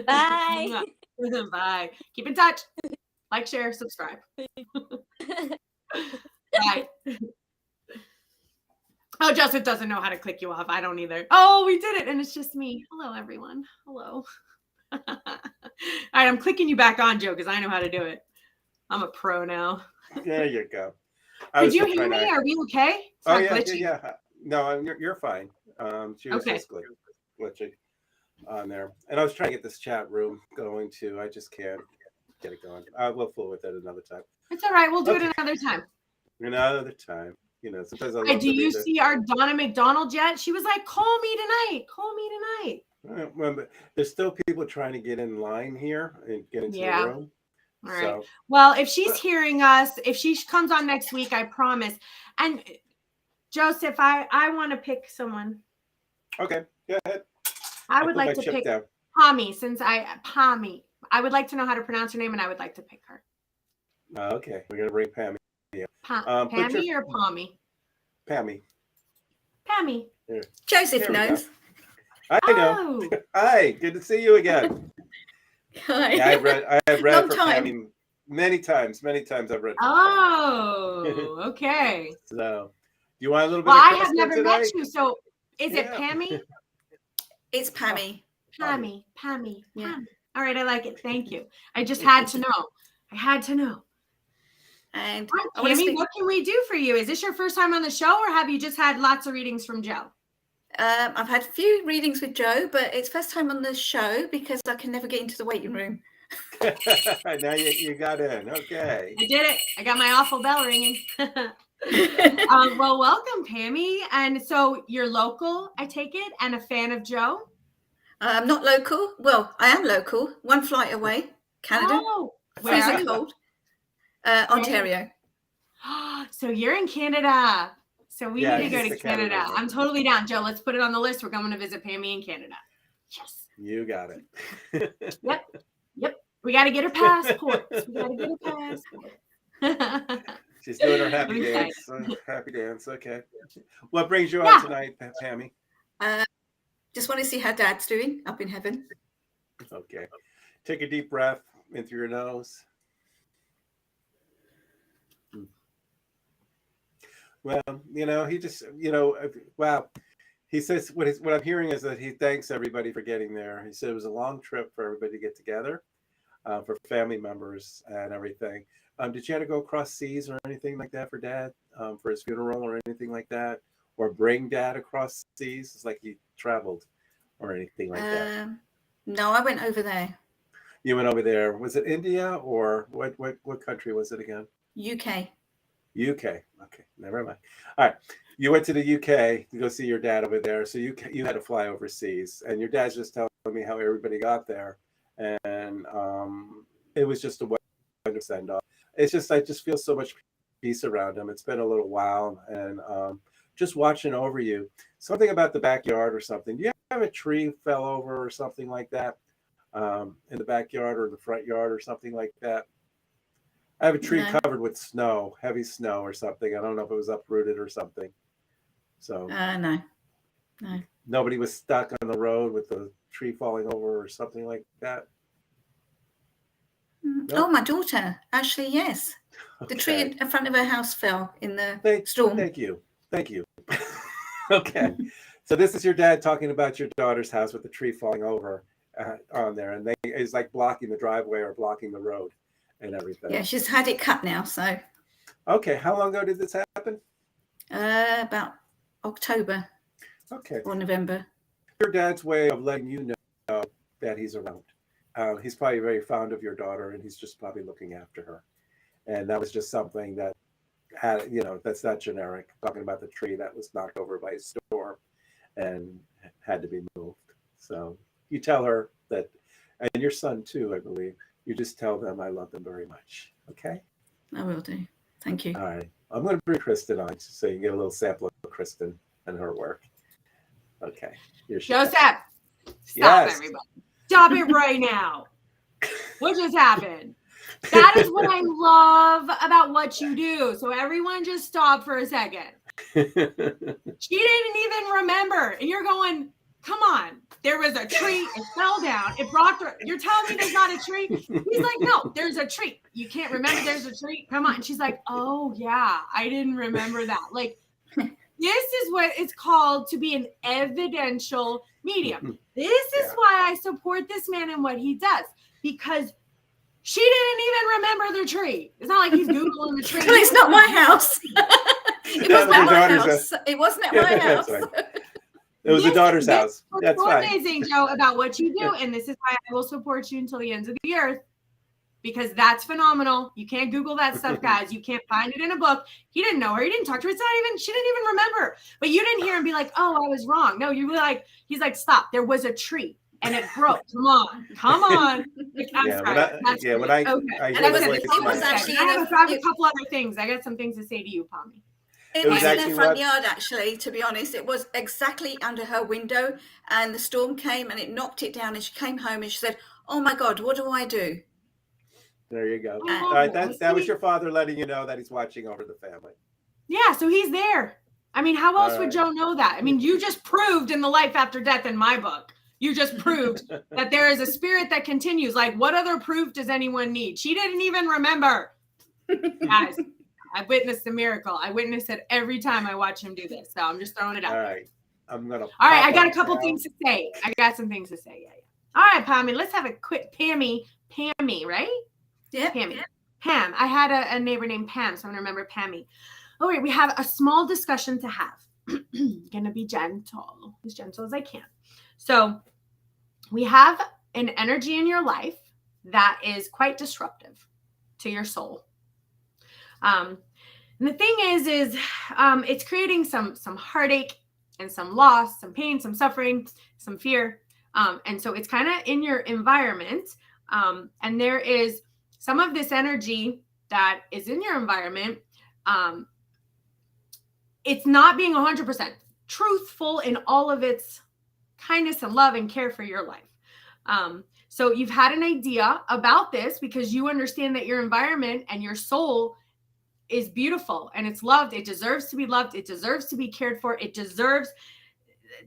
Bye. Bye. Keep in touch. Like, share, subscribe. Bye. Oh, Joseph doesn't know how to click you off. I don't either. Oh, we did it. And it's just me. Hello, everyone. Hello. All right. I'm clicking you back on, Joe, because I know how to do it. I'm a pro now. There you go. Did you hear me? Are we okay? Oh, yeah. No, you're fine. She was Okay. just glitching on there. And I was trying to get this chat room going too. I just can't get it going. We'll fool with it another time. It's all right. We'll do Okay. it another time. Another time. You know, sometimes I love Hey, do to you read it. see our Donna McDonald yet? She was like, call me tonight. Call me tonight. Well, but there's still people trying to get in line here and get into Yeah. the room. All right. So, Well, if she's hearing us, if she comes on next week, I promise. And Joseph, I want to pick someone. okay, go ahead. I would put my like to chip pick down. Pami, Pami. I would like to know how to pronounce her name, and I would like to pick her. Okay, we're gonna bring Pammy. Pammy or Pami? Pammy. Pammy. Here. Joseph There we go. knows. I know. Oh, Hi, good to see you again. Hi. Yeah, I have read Long for time. Pammy many times. Many times I've read. For oh, okay. So, do you want a little bit Well, of I have Kristen never today? met you, so is it Yeah. Pammy? It's Pammy. Pammy. Yeah. All right, I like it. Thank you. I just had to know. I had to know. And Hi, I want to Pammy, speak. what can we do for you? Is this your first time on the show, or have you just had lots of readings from Joe? I've had a few readings with Joe, but it's first time on the show because I can never get into the waiting room. Now you got in. Okay. I did it. I got my awful bell ringing. Well, welcome, Pammy. And so you're local, I take it, and a fan of Joe? I'm not local. Well, I am local. One flight away, Canada. Oh, where are Freezing you? cold. Ontario. So you're in Canada. So we Yeah, need to go he's to the Canada Canada. one. I'm totally down. Joe, let's put it on the list. We're going to visit Pammy in Canada. Yes. You got it. Yep. We got to get her passports. We got to get her passport. She's doing her happy Okay. dance. Happy dance. Okay. What brings you Yeah. on tonight, Pammy? Just want to see how Dad's doing up in heaven. Okay. Take a deep breath in through your nose. Well, he just, wow. He says what I'm hearing is that he thanks everybody for getting there. He said it was a long trip for everybody to get together, for family members and everything. Did you have to go across seas or anything like that for Dad, for his funeral or anything like that? Or bring Dad across seas? It's like he traveled or anything like that. No, I went over there. You went over there. Was it India or what country was it again? UK. UK. Okay, never mind. All right. You went to the UK to go see your dad over there. So you had to fly overseas. And your dad's just telling me how everybody got there. And it was just a wonderful send off. It's just, I just feel so much peace around him. It's been a little while. And just watching over you. Something about the backyard or something. Do you have a tree fell over or something like that in the backyard or the front yard or something like that? I have a tree No. covered with snow, heavy snow or something. I don't know if it was uprooted or something. So No. nobody was stuck on the road with the tree falling over or something like that. No? Oh, my daughter. Actually, yes. The tree Okay. in front of her house fell in the storm. Thank you. Okay. So this is your dad talking about your daughter's house with the tree falling over on there. And it's like blocking the driveway or blocking the road and everything. Yeah, she's had it cut now. So Okay. How long ago did this happen? about October Okay. or November. Your dad's way of letting you know that he's around. He's probably very fond of your daughter, and he's just probably looking after her. And that was just something that had, that's not generic. Talking about the tree that was knocked over by a storm and had to be moved. So you tell her that, and your son too, I believe. You just tell them I love them very much. Okay. I will do. Thank you. All right. I'm going to bring Kristen on so you can get a little sample of Kristen and her work. Okay. Here she Joseph, is. stop, Yes. everybody. Stop it right now. What just happened? That is what I love about what you do. So everyone just stop for a second. She didn't even remember. And you're going, come on. There was a tree. It fell down. It brought her. You're telling me there's not a tree? He's like, no, there's a tree. You can't remember there's a tree? Come on. And she's like, oh, yeah, I didn't remember that. Like, this is what it's called to be an evidential medium. This is why I support this man and what he does, because she didn't even remember the tree. It's not like he's Googling the tree. Well, it's not my house. It wasn't my at my daughter's house. It wasn't at my That's house. right. It was the daughter's house. What's That's so fine. amazing, Joe, about what you do, and this is why I will support you until the ends of the earth, because that's phenomenal. You can't Google that stuff, guys. You can't find it in a book. He didn't know her. He didn't talk to her. She didn't even remember. But you didn't hear him be like, oh, I was wrong. No, you were like, he's like, stop. There was a tree and it broke. Come on. Like, I'm sorry. When I hear the voice, it was actually I have a couple other things. I got some things to say to you, Pommy. It was in their front yard, actually, to be honest. It was exactly under her window, and the storm came and it knocked it down, and she came home and she said, oh my God, what do I do? There you go. All right, that was your father letting you know that he's watching over the family. Yeah, so he's there. I mean, how else would Joe know that? I mean, you just proved in the life after death in my book. You just proved that there is a spirit that continues. Like, what other proof does anyone need? She didn't even remember. Guys, I witnessed a miracle. I witness it every time I watch him do this. So I'm just throwing it out. All right. All right, I got a couple things to say. I got some things to say. Yeah. All right, Pammy, let's have a quick Pammy, right? Yeah. Pammy. Yeah. Pam. I had a neighbor named Pam, so I'm going to remember Pammy. All right, we have a small discussion to have. Going to be gentle, as gentle as I can. So we have an energy in your life that is quite disruptive to your soul. And the thing is it's creating some heartache and some loss, some pain, some suffering, some fear. And so it's kind of in your environment. And there is some of this energy that is in your environment. It's not being 100% truthful in all of its kindness and love and care for your life. So you've had an idea about this because you understand that your environment and your soul is beautiful and it's loved. It deserves to be loved. It deserves to be cared for. It deserves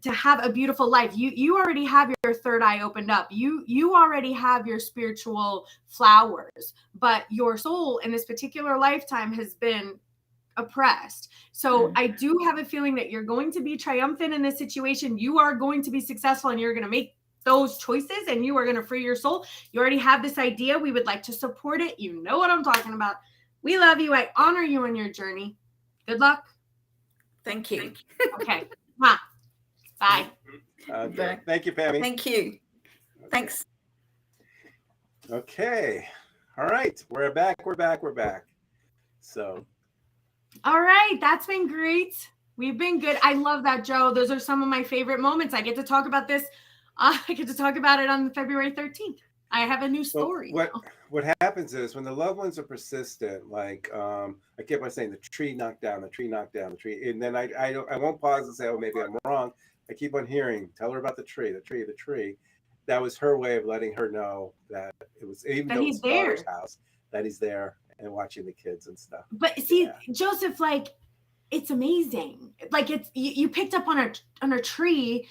to have a beautiful life. You already have your third eye opened up. You already have your spiritual flowers, but your soul in this particular lifetime has been oppressed. So I do have a feeling that you're going to be triumphant in this situation. You are going to be successful and you're going to make those choices and you are going to free your soul. You already have this idea. We would like to support it. You know what I'm talking about. We love you. I honor you on your journey. Good luck. Thank you. Okay. Bye. Okay. Thank you, Pammy. Thank you. Thanks. Okay. All right. We're back. So. All right. That's been great. We've been good. I love that, Joe. Those are some of my favorite moments. I get to talk about this. I get to talk about it on February 13th. I have a new story. What happens is when the loved ones are persistent, like I keep on saying the tree knocked down, the tree, and then I won't pause and say, oh, maybe I'm wrong. I keep on hearing, tell her about the tree. That was her way of letting her know that it was, even though it's daughter's house, that he's there and watching the kids and stuff. But see, Joseph, like, it's amazing. Like you picked up on a tree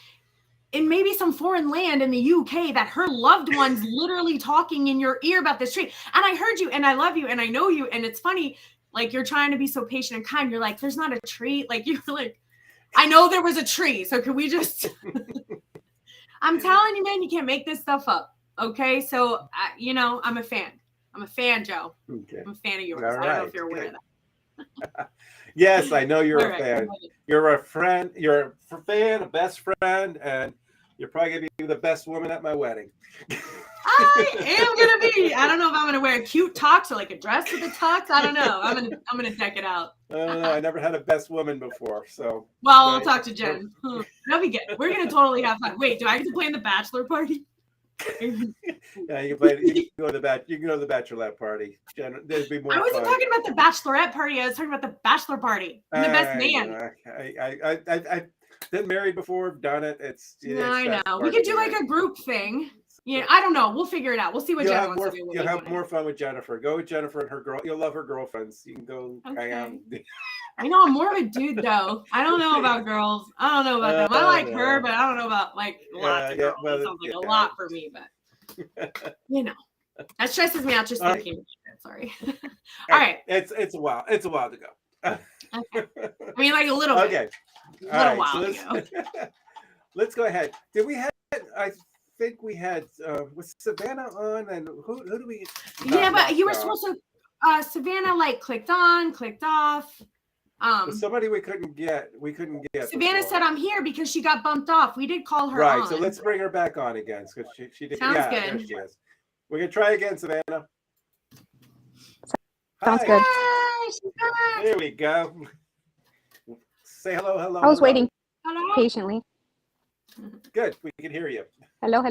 in maybe some foreign land in the UK that her loved ones literally talking in your ear about this tree. And I heard you and I love you and I know you. And it's funny, like you're trying to be so patient and kind. You're like, there's not a tree. Like you're like, I know there was a tree. So can we just, I'm telling you, man, you can't make this stuff up. Okay. So, I'm a fan. I'm a fan, Joe. Okay. I'm a fan of yours. Right. I don't know if you're aware of that. Yes, I know you're a fan. You're a friend. You're a fan, a best friend, and you're probably going to be the best woman at my wedding. I am going to be. I don't know if I'm going to wear a cute tux or like a dress with a tux. I don't know. I'm going to deck it out. I never had a best woman before, so. Well, I'll talk to Jen. That'll be good. We're going to totally have fun. Wait, do I get to play in the bachelor party? Yeah, you can go to the bachelorette party. There'd be more. I wasn't talking about the bachelorette party. I was talking about the bachelor party. I'm the best man. I've been married before, done it. I know. We could do like a group thing. Yeah, I don't know. We'll figure it out. We'll see what Jen wants to do. You'll have more fun with Jennifer. Go with Jennifer and her girl. You'll love her girlfriends. You can go hang out. I know I'm more of a dude though. I don't know about girls. I don't know about them. I like her, but I don't know about like lots of girls. That sounds like a lot for me, but that stresses me out just thinking about it. Sorry. All right. It's a while. It's a while to go. Okay. I mean, like a little bit. Okay. A little while to go. Let's go ahead. Did we have? I think we had. Was Savannah on? And who do we? Yeah, but you were supposed to. Savannah like clicked on, clicked off. Somebody we couldn't get. Savannah before. said I'm here because she got bumped off. We did call her right, on. so let's bring her back on again because she did. Sounds yeah, good. There she is. We're gonna try again, Savannah. Sounds Hi. good. Yay, she's back. There we go. Say hello. I was waiting Hello. patiently. Good. We can hear you. Hello.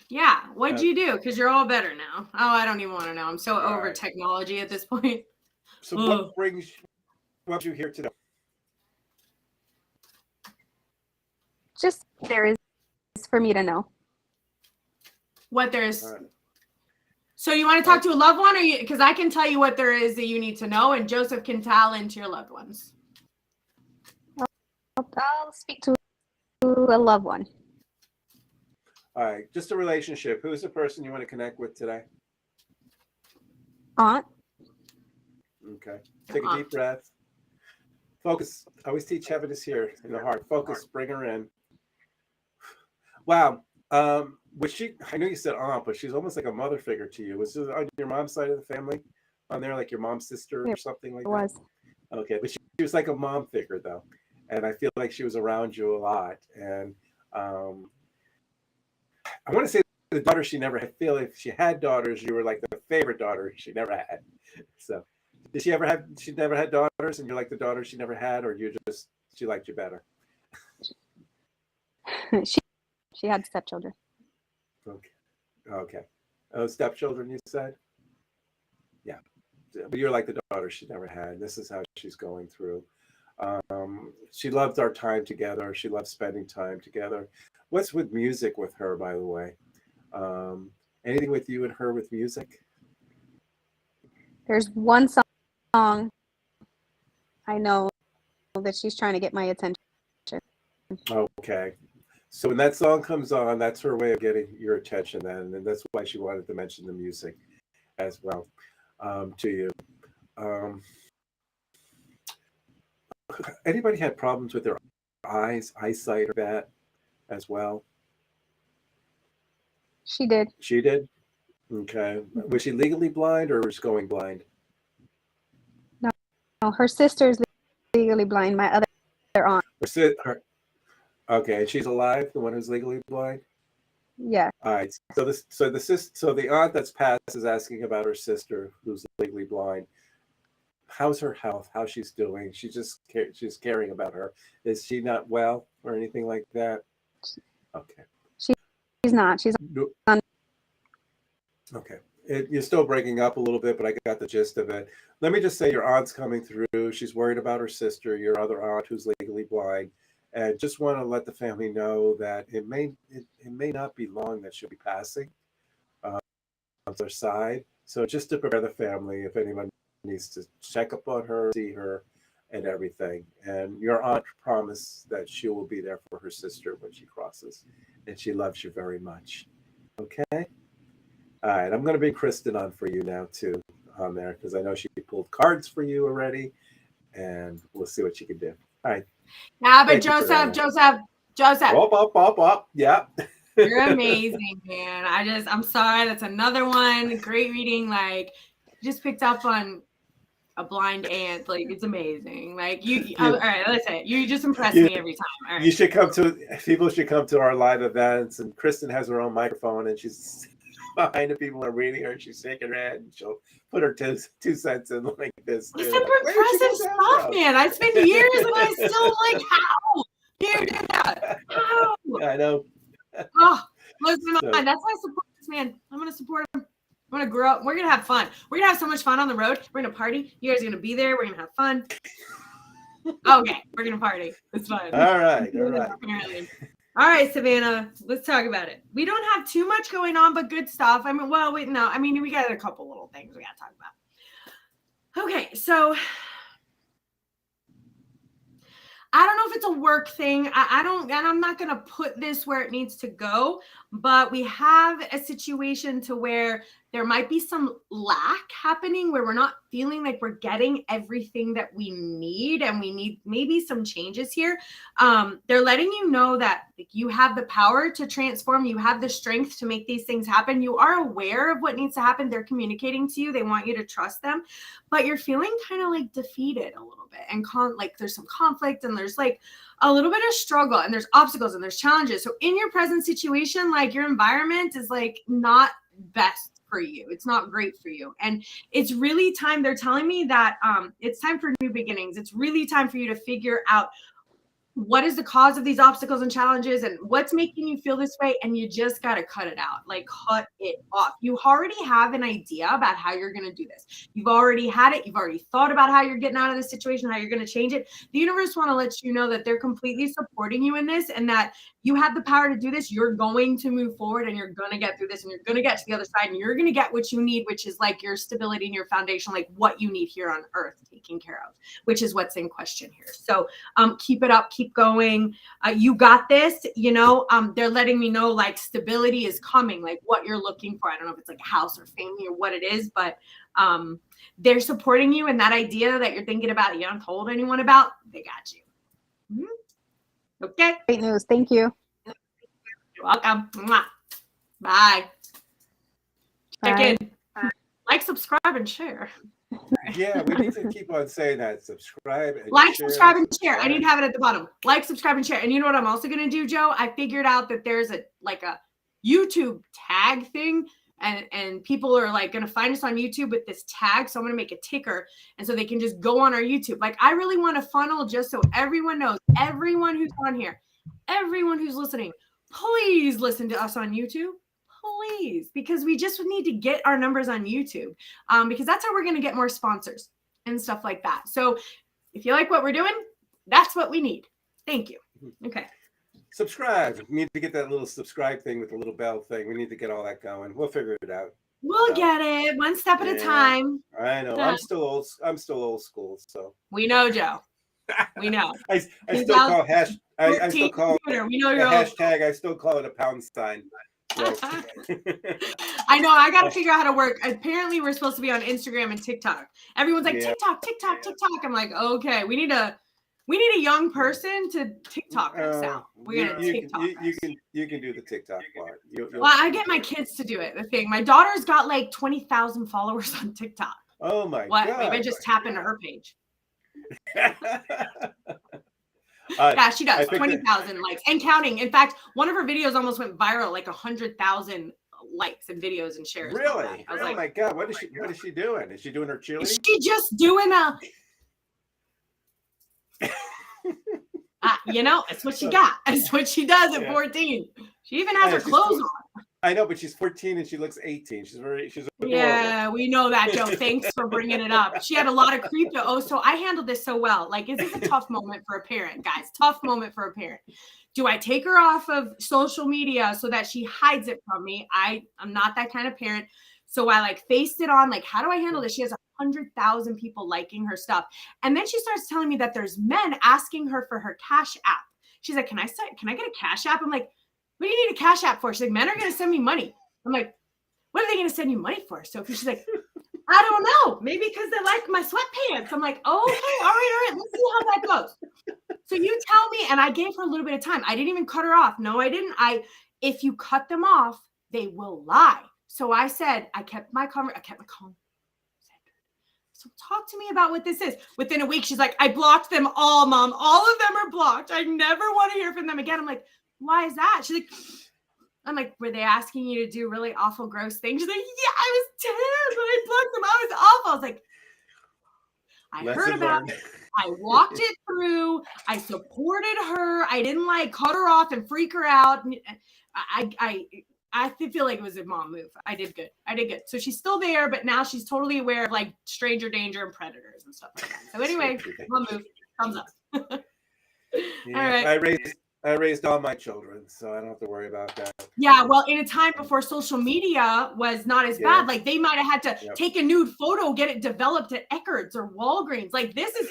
Yeah. What'd you do? Because you're all better now. Oh, I don't even want to know. I'm so over technology at this point. So what brings you here today? Just there is for me to know. What there is. So you want to talk to a loved one, or because I can tell you what there is that you need to know, and Joseph can tell into your loved ones. I'll speak to a loved one. All right, just a relationship. Who's the person you want to connect with today? Aunt. Okay. Take a deep breath. Focus. I always teach heaven is here in the heart. Focus. Bring her in. Wow. Was she? I know you said aunt, but she's almost like a mother figure to you. Was it on your mom's side of the family? On there, like your mom's sister or something like that? It was. Okay, but she was like a mom figure though, and I feel like she was around you a lot. And I want to say the daughter she never had. I feel if she had daughters, you were like the favorite daughter she never had. So, did she ever have? She never had daughters, and you're like the daughter she never had, or she liked you better? She had stepchildren. Okay. Oh, stepchildren, you said? Yeah. But you're like the daughter she never had. This is how she's going through. She loved our time together. She loved spending time together. What's with music with her, by the way? Anything with you and her with music? There's one song I know that she's trying to get my attention. Okay. So when that song comes on, that's her way of getting your attention then. And that's why she wanted to mention the music as well to you. Anybody had problems with their eyesight or that as well? She did. She did? Okay. Was she legally blind or was she going blind? No, her sister's legally blind. My other aunt. Okay, and she's alive, the one who's legally blind? Yeah. All right. So the aunt that's passed is asking about her sister who's legally blind. How's her health? How she's doing? She's caring about her. Is she not well or anything like that? Okay. She's not. She's on. Okay. You're still breaking up a little bit, but I got the gist of it. Let me just say your aunt's coming through. She's worried about her sister, your other aunt who's legally blind. And just want to let the family know that it may not be long that she'll be passing on their side. So just to prepare the family, if anyone needs to check up on her, see her, and everything. And your aunt promised that she will be there for her sister when she crosses, and she loves you very much. Okay. All right. I'm going to bring Kristen on for you now too on there because I know she pulled cards for you already, and we'll see what she can do. All right. Yeah, but Joseph. Up. Yeah. You're amazing, man. I'm sorry. That's another one. Great reading. Like, just picked up on a blind aunt. Like, it's amazing. Like, all right, listen. You just impress me every time. All right. People should come to our live events. And Kristen has her own microphone and she's behind the people are reading her. She's shaking her head and she'll put her two cents in like this. It's impressive stuff, man. I spent years and I still like, how? You did that. How? I know. Oh, listen, that's why I support this man. I'm going to support him. I'm going to grow up. We're going to have fun. We're going to have so much fun on the road. We're going to party. You guys are going to be there. We're going to have fun. Okay. We're going to party. It's fun. All right. All right, Savannah, let's talk about it. We don't have too much going on, but good stuff. We got a couple little things we got to talk about. Okay, so I don't know if it's a work thing. And I'm not going to put this where it needs to go. but we have a situation to where there might be some lack happening where we're not feeling like we're getting everything that we need, and we need maybe some changes here. They're letting you know that you have the power to transform. You have the strength to make these things happen. You are aware of what needs to happen. They're communicating to you. They want you to trust them, but you're feeling kind of like defeated a little bit, and like there's some conflict, and there's like a little bit of struggle, and there's obstacles, and there's challenges. So in your present situation, like your environment is like not best for you. It's not great for you. And it's really time. They're telling me that it's time for new beginnings. It's really time for you to figure out what is the cause of these obstacles and challenges, and what's making you feel this way. And you just got to cut it out, like cut it off. You already have an idea about how you're going to do this. You've already had it. You've already thought about how you're getting out of this situation, how you're going to change it. The universe want to let you know that they're completely supporting you in this, and that you have the power to do this. You're going to move forward, and you're going to get through this, and you're going to get to the other side, and you're going to get what you need, which is like your stability and your foundation, like what you need here on earth taken care of, which is what's in question here. So keep it up, keep going. You got this. You know, they're letting me know like stability is coming, like what you're looking for. I don't know if it's like a house or family or what it is, but they're supporting you in that idea that you're thinking about, you haven't told anyone about. They got you. Mm-hmm. Okay. Great news. Thank you. You're welcome. Mwah. Bye. Check Bye. in. Like, subscribe, and share. Yeah, we need to keep on saying that. Subscribe and Like, share. subscribe, and share. I need to have it at the bottom. Like, subscribe, and share. And you know what I'm also going to do, Joe? I figured out that there's a YouTube tag thing, and people are like going to find us on YouTube with this tag. So I'm going to make a ticker, and so they can just go on our YouTube. Like, I really want to funnel just so everyone knows, everyone who's on here, everyone who's listening, please listen to us on YouTube. Please, because we just need to get our numbers on YouTube, because that's how we're going to get more sponsors and stuff like that. So if you like what we're doing, that's what we need. Thank you. Okay. Subscribe. We need to get that little subscribe thing with the little bell thing. We need to get all that going. We'll figure it out. We'll get it one step at a time. I know. I'm still old school. So we know, Joe. We know. I still call hash. I still call we know your hashtag. I still call it a pound sign. So. I know. I got to figure out how to work. Apparently, we're supposed to be on Instagram and TikTok. Everyone's like TikTok. I'm like, okay, we need a young person to TikTok us out. We're gonna TikTok. You can do the TikTok part. Well, I get my kids to do it. The thing, my daughter's got like 20,000 followers on TikTok. Oh my God! Maybe I just tap into her page. Yeah, she does. 20,000 likes and counting. In fact, one of her videos almost went viral, like 100,000 likes and videos and shares. Really? I was like, my God, what is she doing? Is she doing her cheerleading? Is she just doing you know, it's what she got. It's what she does at 14. She even has her clothes on. I know, but she's 14 and she looks 18. She's adorable. Yeah, we know that, Joe. Thanks for bringing it up. She had a lot of crypto. Oh, so I handled this so well. Like, is this a tough moment for a parent, guys? Tough moment for a parent. Do I take her off of social media so that she hides it from me? I'm not that kind of parent. So I like faced it on, like, how do I handle this? She has 100,000 people liking her stuff. And then she starts telling me that there's men asking her for her Cash App. She's like, can I get a Cash App? I'm like, what do you need a Cash App for? She's like, men are going to send me money. I'm like, what are they going to send you money for, Sophie? She's like, I don't know. Maybe because they like my sweatpants. I'm like, okay, all right. Let's see how that goes. So you tell me, and I gave her a little bit of time. I didn't even cut her off. No, I didn't. If you cut them off, they will lie. So I said, I kept my calm. So talk to me about what this is. Within a week, she's like, I blocked them all, Mom. All of them are blocked. I never want to hear from them again. I'm like, why is that? She's like, I'm like, were they asking you to do really awful, gross things? She's like, yeah, I was terrible. I blocked them. I was awful. I was like, I heard about it. I walked it through. I supported her. I didn't like cut her off and freak her out. I feel like it was a mom move. I did good. So she's still there, but now she's totally aware of like stranger danger and predators and stuff like that. So anyway, mom move. Thumbs up. Yeah, all right. I raised all my children, so I don't have to worry about that. Yeah, well, in a time before social media was not as bad, like they might have had to take a nude photo, get it developed at Eckerd's or Walgreens. Like this is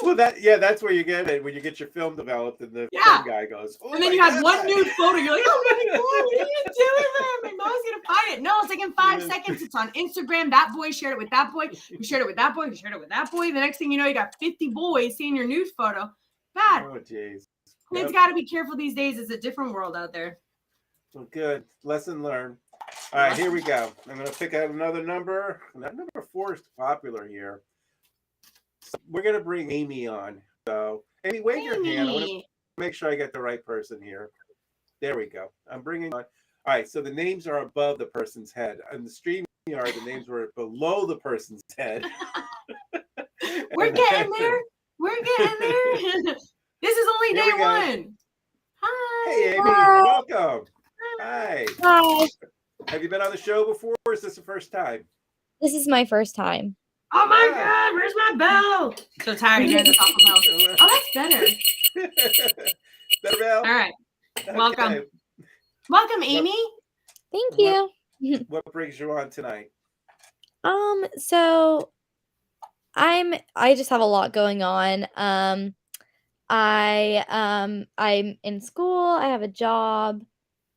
well, that's where you get it when you get your film developed, and the film guy goes, and then you had one nude photo. You're like, oh my God, what are you doing, man? My mom's gonna find it. No, it's like in 5 seconds. It's on Instagram. That boy shared it with that boy. You shared it with that boy. You shared it with that boy. The next thing you know, you got 50 boys seeing your nude photo. Bad. Oh, jeez. Kids got to be careful these days. It's a different world out there. Well, good. Lesson learned. All right, here we go. I'm going to pick out another number. That number 4 is popular here. So we're going to bring Amy on. So, Amy, wave your hand. I want to make sure I get the right person here. There we go. I'm bringing on. All right, so the names are above the person's head. On the StreamYard, the names were below the person's head. We're getting there. We're getting there. This is only day 1. Hi. Hey, Amy. Hi. Welcome. Hi. Hi. Have you been on the show before, or is this the first time? This is my first time. Oh my God, where's my bell? So tired of hearing the Taco Bell. Oh, that's better. Better bell? All right. Okay. Welcome. Welcome, Amy. Thank you. What brings you on tonight? So I just have a lot going on. I'm in school, I have a job.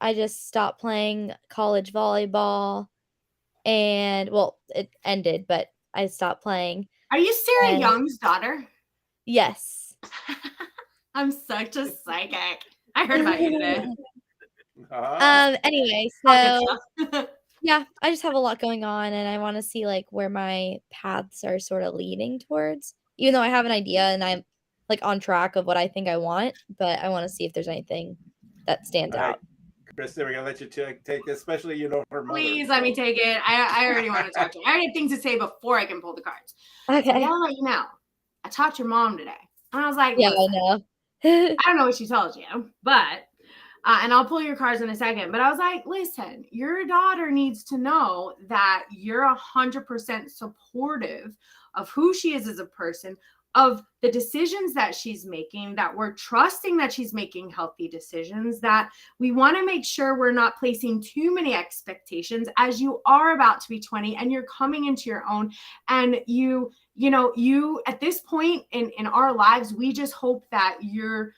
I just stopped playing college volleyball, and well, it ended, but I stopped playing. Are you Sarah Young's daughter? Yes. I'm such a psychic. I heard about you today. Anyway, so yeah, I just have a lot going on, and I want to see like where my paths are sort of leading towards, even though I have an idea and I'm like on track of what I think I want, but I want to see if there's anything that stands out. Kristen, we're gonna let you take this, especially her mother. Please let me take it. I already want to talk to you. I already have things to say before I can pull the cards. Okay. So I gotta let you know. I talked to your mom today. And I was like, yeah, I know. I don't know what she told you, but and I'll pull your cards in a second. But I was like, listen, your daughter needs to know that you're 100% supportive of who she is as a person, of the decisions that she's making, that we're trusting that she's making healthy decisions, that we want to make sure we're not placing too many expectations as you are about to be 20 and you're coming into your own. And you at this point in our lives, we just hope that you're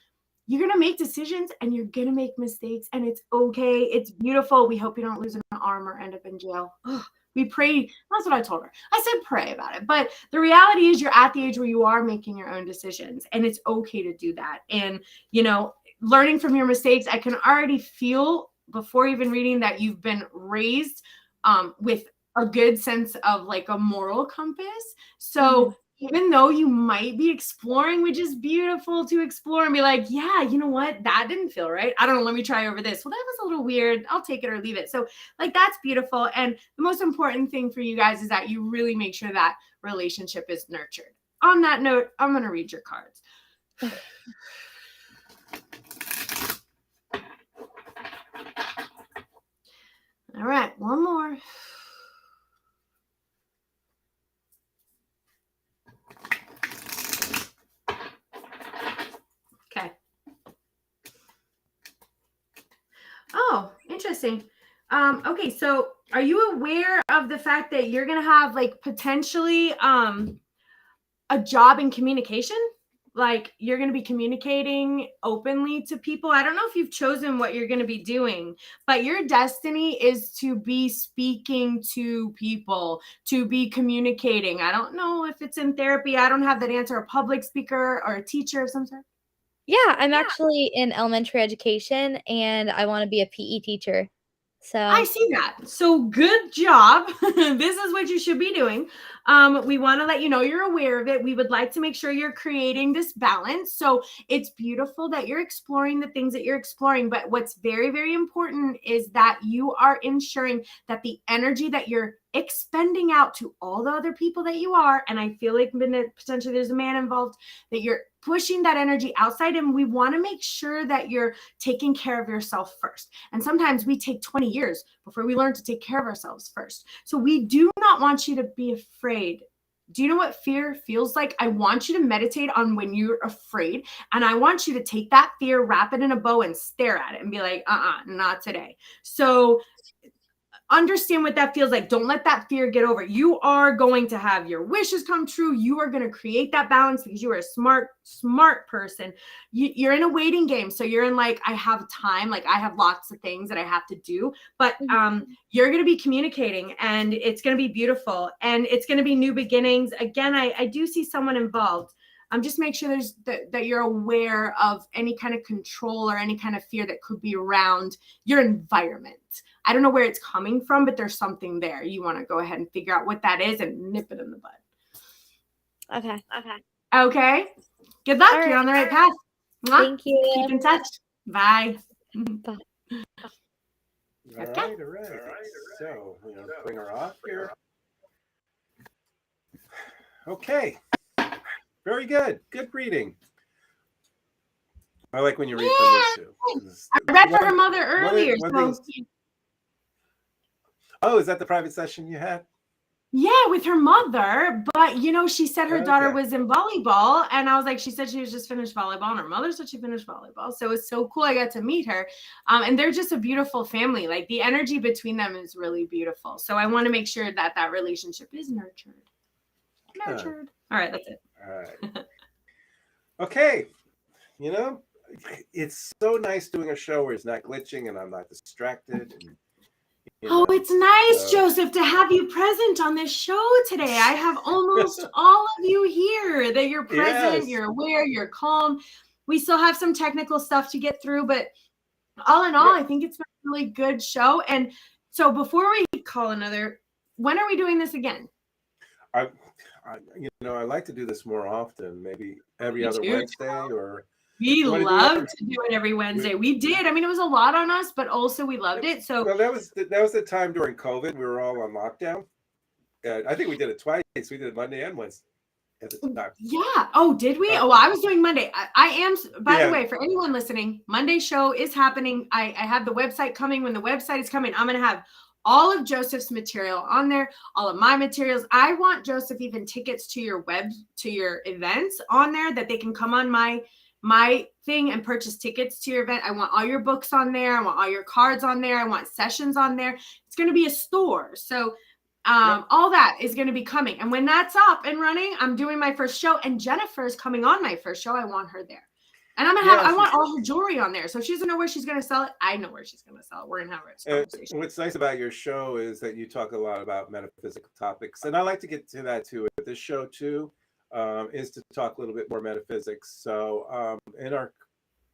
going to make decisions and you're going to make mistakes, and it's okay. It's beautiful. We hope you don't lose an arm or end up in jail. Ugh. We pray. That's what I told her. I said, pray about it. But the reality is you're at the age where you are making your own decisions, and it's okay to do that. And, learning from your mistakes, I can already feel before even reading that you've been raised with a good sense of like a moral compass. So even though you might be exploring, which is beautiful to explore and be like, yeah, you know what? That didn't feel right. I don't know. Let me try over this. Well, that was a little weird. I'll take it or leave it. So like, that's beautiful. And the most important thing for you guys is that you really make sure that relationship is nurtured. On that note, I'm going to read your cards. All right. One more. Okay. Oh, interesting. Okay, so are you aware of the fact that you're gonna have like potentially a job in communication? Like you're gonna be communicating openly to people. I don't know if you've chosen what you're gonna be doing, but your destiny is to be speaking to people, to be communicating. I don't know if it's in therapy. I don't have that answer. A public speaker or a teacher of some sort. Yeah, I'm actually in elementary education, and I want to be a PE teacher. So I see that. So good job. This is what you should be doing. We want to let you know you're aware of it. We would like to make sure you're creating this balance. So it's beautiful that you're exploring the things that you're exploring. But what's very, very important is that you are ensuring that the energy that you're expending out to all the other people that you are, and I feel like potentially there's a man involved, that you're pushing that energy outside, and we want to make sure that you're taking care of yourself first. And sometimes we take 20 years before we learn to take care of ourselves first. So we do not want you to be afraid do you know what fear feels like? I want you to meditate on when you're afraid. And I want you to take that fear, wrap it in a bow, and stare at it and be like, not today. So understand what that feels like. Don't let that fear get over. You are going to have your wishes come true. You are going to create that balance because you are a smart person. You're in a waiting game. So you're in like, I have time. Like I have lots of things that I have to do, but you're going to be communicating and it's going to be beautiful and it's going to be new beginnings. Again, I do see someone involved. Just make sure that you're aware of any kind of control or any kind of fear that could be around your environment. I don't know where it's coming from, but there's something there. You want to go ahead and figure out what that is and nip it in the bud. Okay. Good luck. You're on the right path. Thank you. Keep in touch. Bye. Bye. All right. So we're going to bring her off here. Okay. Very good. Good reading. I like when you read from this too. I read for her mother earlier. Oh, is that the private session you had? Yeah, with her mother. But, she said her daughter was in volleyball. And I was like, she said she was just finished volleyball. And her mother said she finished volleyball. So it's so cool. I got to meet her. And they're just a beautiful family. Like the energy between them is really beautiful. So I want to make sure that that relationship is nurtured. All right, that's it. All right. Okay. It's so nice doing a show where it's not glitching and I'm not distracted. And, it's nice, Joseph, to have you present on this show today. I have almost all of you here, that you're present, you're aware, you're calm. We still have some technical stuff to get through, but all in all, I think it's been a really good show. And so before we call when are we doing this again? I like to do this more often, maybe every other Wednesday or. We love to do it every Wednesday. We did. I mean, it was a lot on us, but also we loved it. So that was the time during COVID. We were all on lockdown. I think we did it twice. We did it Monday and Wednesday at the time. Yeah. Oh, did we? I was doing Monday. I am. By the way, for anyone listening, Monday show is happening. I have the website coming. When the website is coming, I'm going to have all of Joseph's material on there, all of my materials. I want Joseph even tickets to your events on there that they can come on my thing and purchase tickets to your event. I want all your books on there. I want all your cards on there. I want sessions on there. It's going to be a store. So all that is going to be coming. And when that's up and running, I'm doing my first show and Jennifer is coming on my first show. I want her there. And I'm going to I want all her jewelry on there. So if she doesn't know where she's going to sell it, I know where she's going to sell it. We're going to have a conversation. What's nice about your show is that you talk a lot about metaphysical topics. And I like to get to that too with this show too. Is to talk a little bit more metaphysics. So in our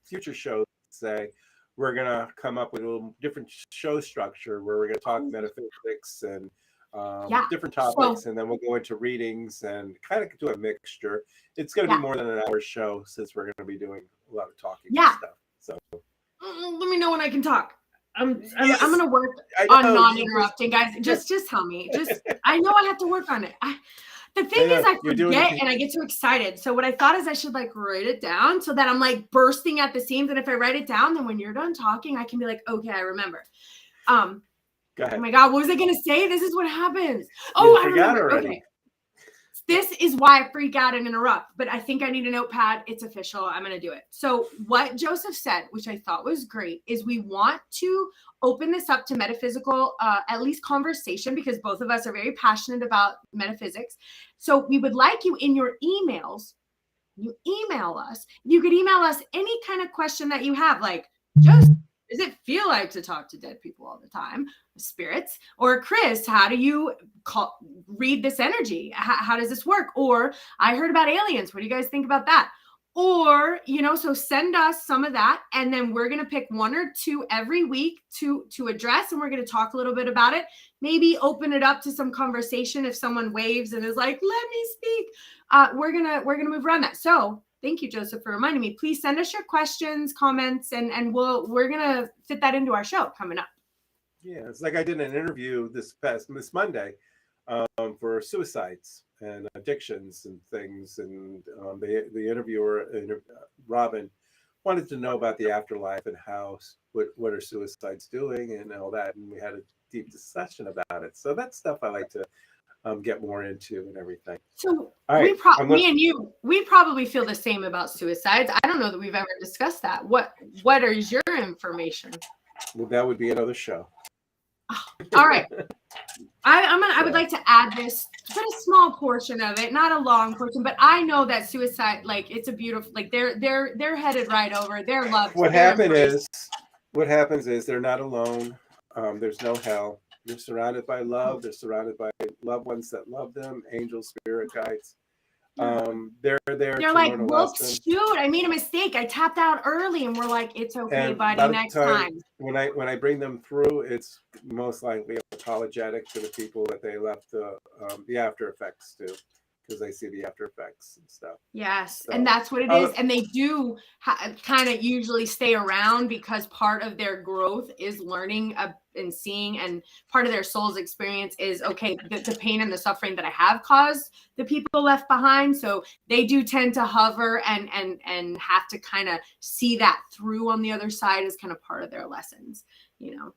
future shows, we're going to come up with a little different show structure where we're going to talk metaphysics and different topics, and then we'll go into readings and kind of do a mixture. It's going to be more than an hour show since we're going to be doing a lot of talking and stuff. So let me know when I can talk. I'm going to work on non-interrupting, guys. Just tell me. I know I have to work on it. The thing is, I forget and I get too excited. So what I thought is I should write it down so that I'm bursting at the seams. And if I write it down, then when you're done talking, I can be like, okay, I remember. Oh my God, what was I going to say? This is what happens. Oh, I remember. Okay. This is why I freak out and interrupt, but I think I need a notepad. It's official. I'm going to do it. So what Joseph said, which I thought was great, is we want to open this up to metaphysical, at least conversation, because both of us are very passionate about metaphysics. So we would like you in your emails, you email us. You could email us any kind of question that you have, like, Joseph, does it feel like to talk to dead people all the time? Spirits? Or Chris, how do you read this energy? How does this work? Or I heard about aliens. What do you guys think about that? Or, so send us some of that. And then we're going to pick one or two every week to address. And we're going to talk a little bit about it. Maybe open it up to some conversation. If someone waves and is like, let me speak, we're going to move around that. So thank you, Joseph, for reminding me. Please send us your questions, comments, and we're going to fit that into our show coming up. Yeah, it's like I did an interview this Monday for suicides and addictions and things. And the interviewer, Robin, wanted to know about the afterlife and what are suicides doing and all that. And we had a deep discussion about it. So that's stuff I like to get more into and everything. So All right, me and you, we probably feel the same about suicides. I don't know that we've ever discussed that. What is your information? Well, that would be another show. All right. I would like to add this, but a small portion of it, not a long portion, but I know that suicide, like, it's a beautiful, like, they're headed right over. They're loved. What happens is they're not alone. There's no hell. They're surrounded by love. They're surrounded by loved ones that love them, angels, spirit guides. They're there. They're like, whoops, shoot, I made a mistake. I tapped out early, and we're like, it's okay, buddy. Next time. When I bring them through, it's most likely apologetic to the people that they left the after effects to, because they see the after effects and stuff. Yes, so, and that's what it is. And they do kind of usually stay around because part of their growth is learning and seeing, and part of their soul's experience is, okay, the pain and the suffering that I have caused the people left behind. So they do tend to hover and have to kind of see that through on the other side as kind of part of their lessons, you know,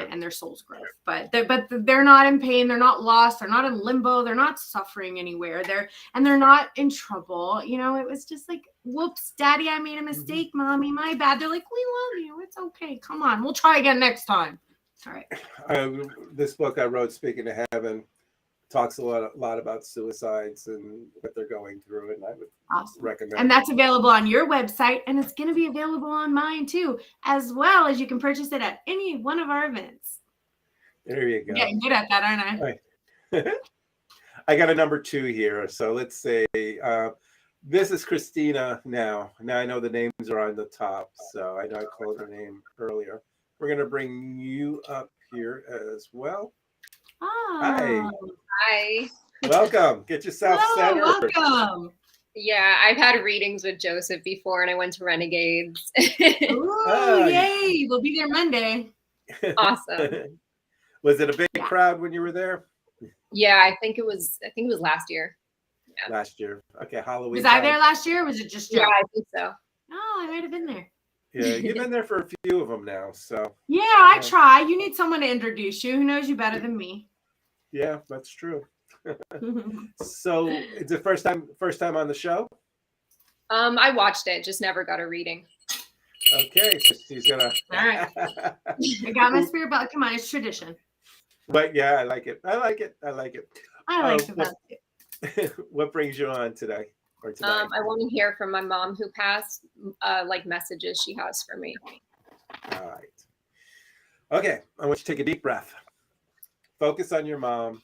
and their soul's growth. But they're not in pain. They're not lost. They're not in limbo. They're not suffering anywhere. They're not in trouble. You know, it was just like, whoops, daddy, I made a mistake. Mommy, my bad. They're like, we love you. It's okay. Come on. We'll try again next time. All right. This book I wrote, Speaking to Heaven, talks a lot about suicides and what they're going through, and I would recommend. And that's available on your website, and it's going to be available on mine too, as well as you can purchase it at any one of our events. There you go. I'm getting good at that, aren't I? Right. I got a number 2 here, so let's say this is Christina now. Now I know the names are on the top, so I know I called her name earlier. We're going to bring you up here as well. Oh. Hi. Welcome. Get yourself centered. Welcome. Yeah, I've had readings with Joseph before, and I went to Renegades. Ooh, yay. We'll be there Monday. Awesome. Was it a big crowd when you were there? Yeah, I think it was last year. Yeah. Last year. Okay, Halloween. Was I there last year, or was it just Joe? Yeah, I think so. Oh, I might have been there. Yeah, you've been there for a few of them now, so. Yeah, I try. You need someone to introduce you. Who knows you better than me? Yeah, that's true. So, it's the first time on the show? I watched it, just never got a reading. Okay, she's gonna. All right. I got my spirit belt. Come on, it's tradition. But yeah, I like it. I like the belt. What brings you on today? Or tonight? I want to hear from my mom who passed, like messages she has for me. All right. Okay, I want you to take a deep breath. Focus on your mom.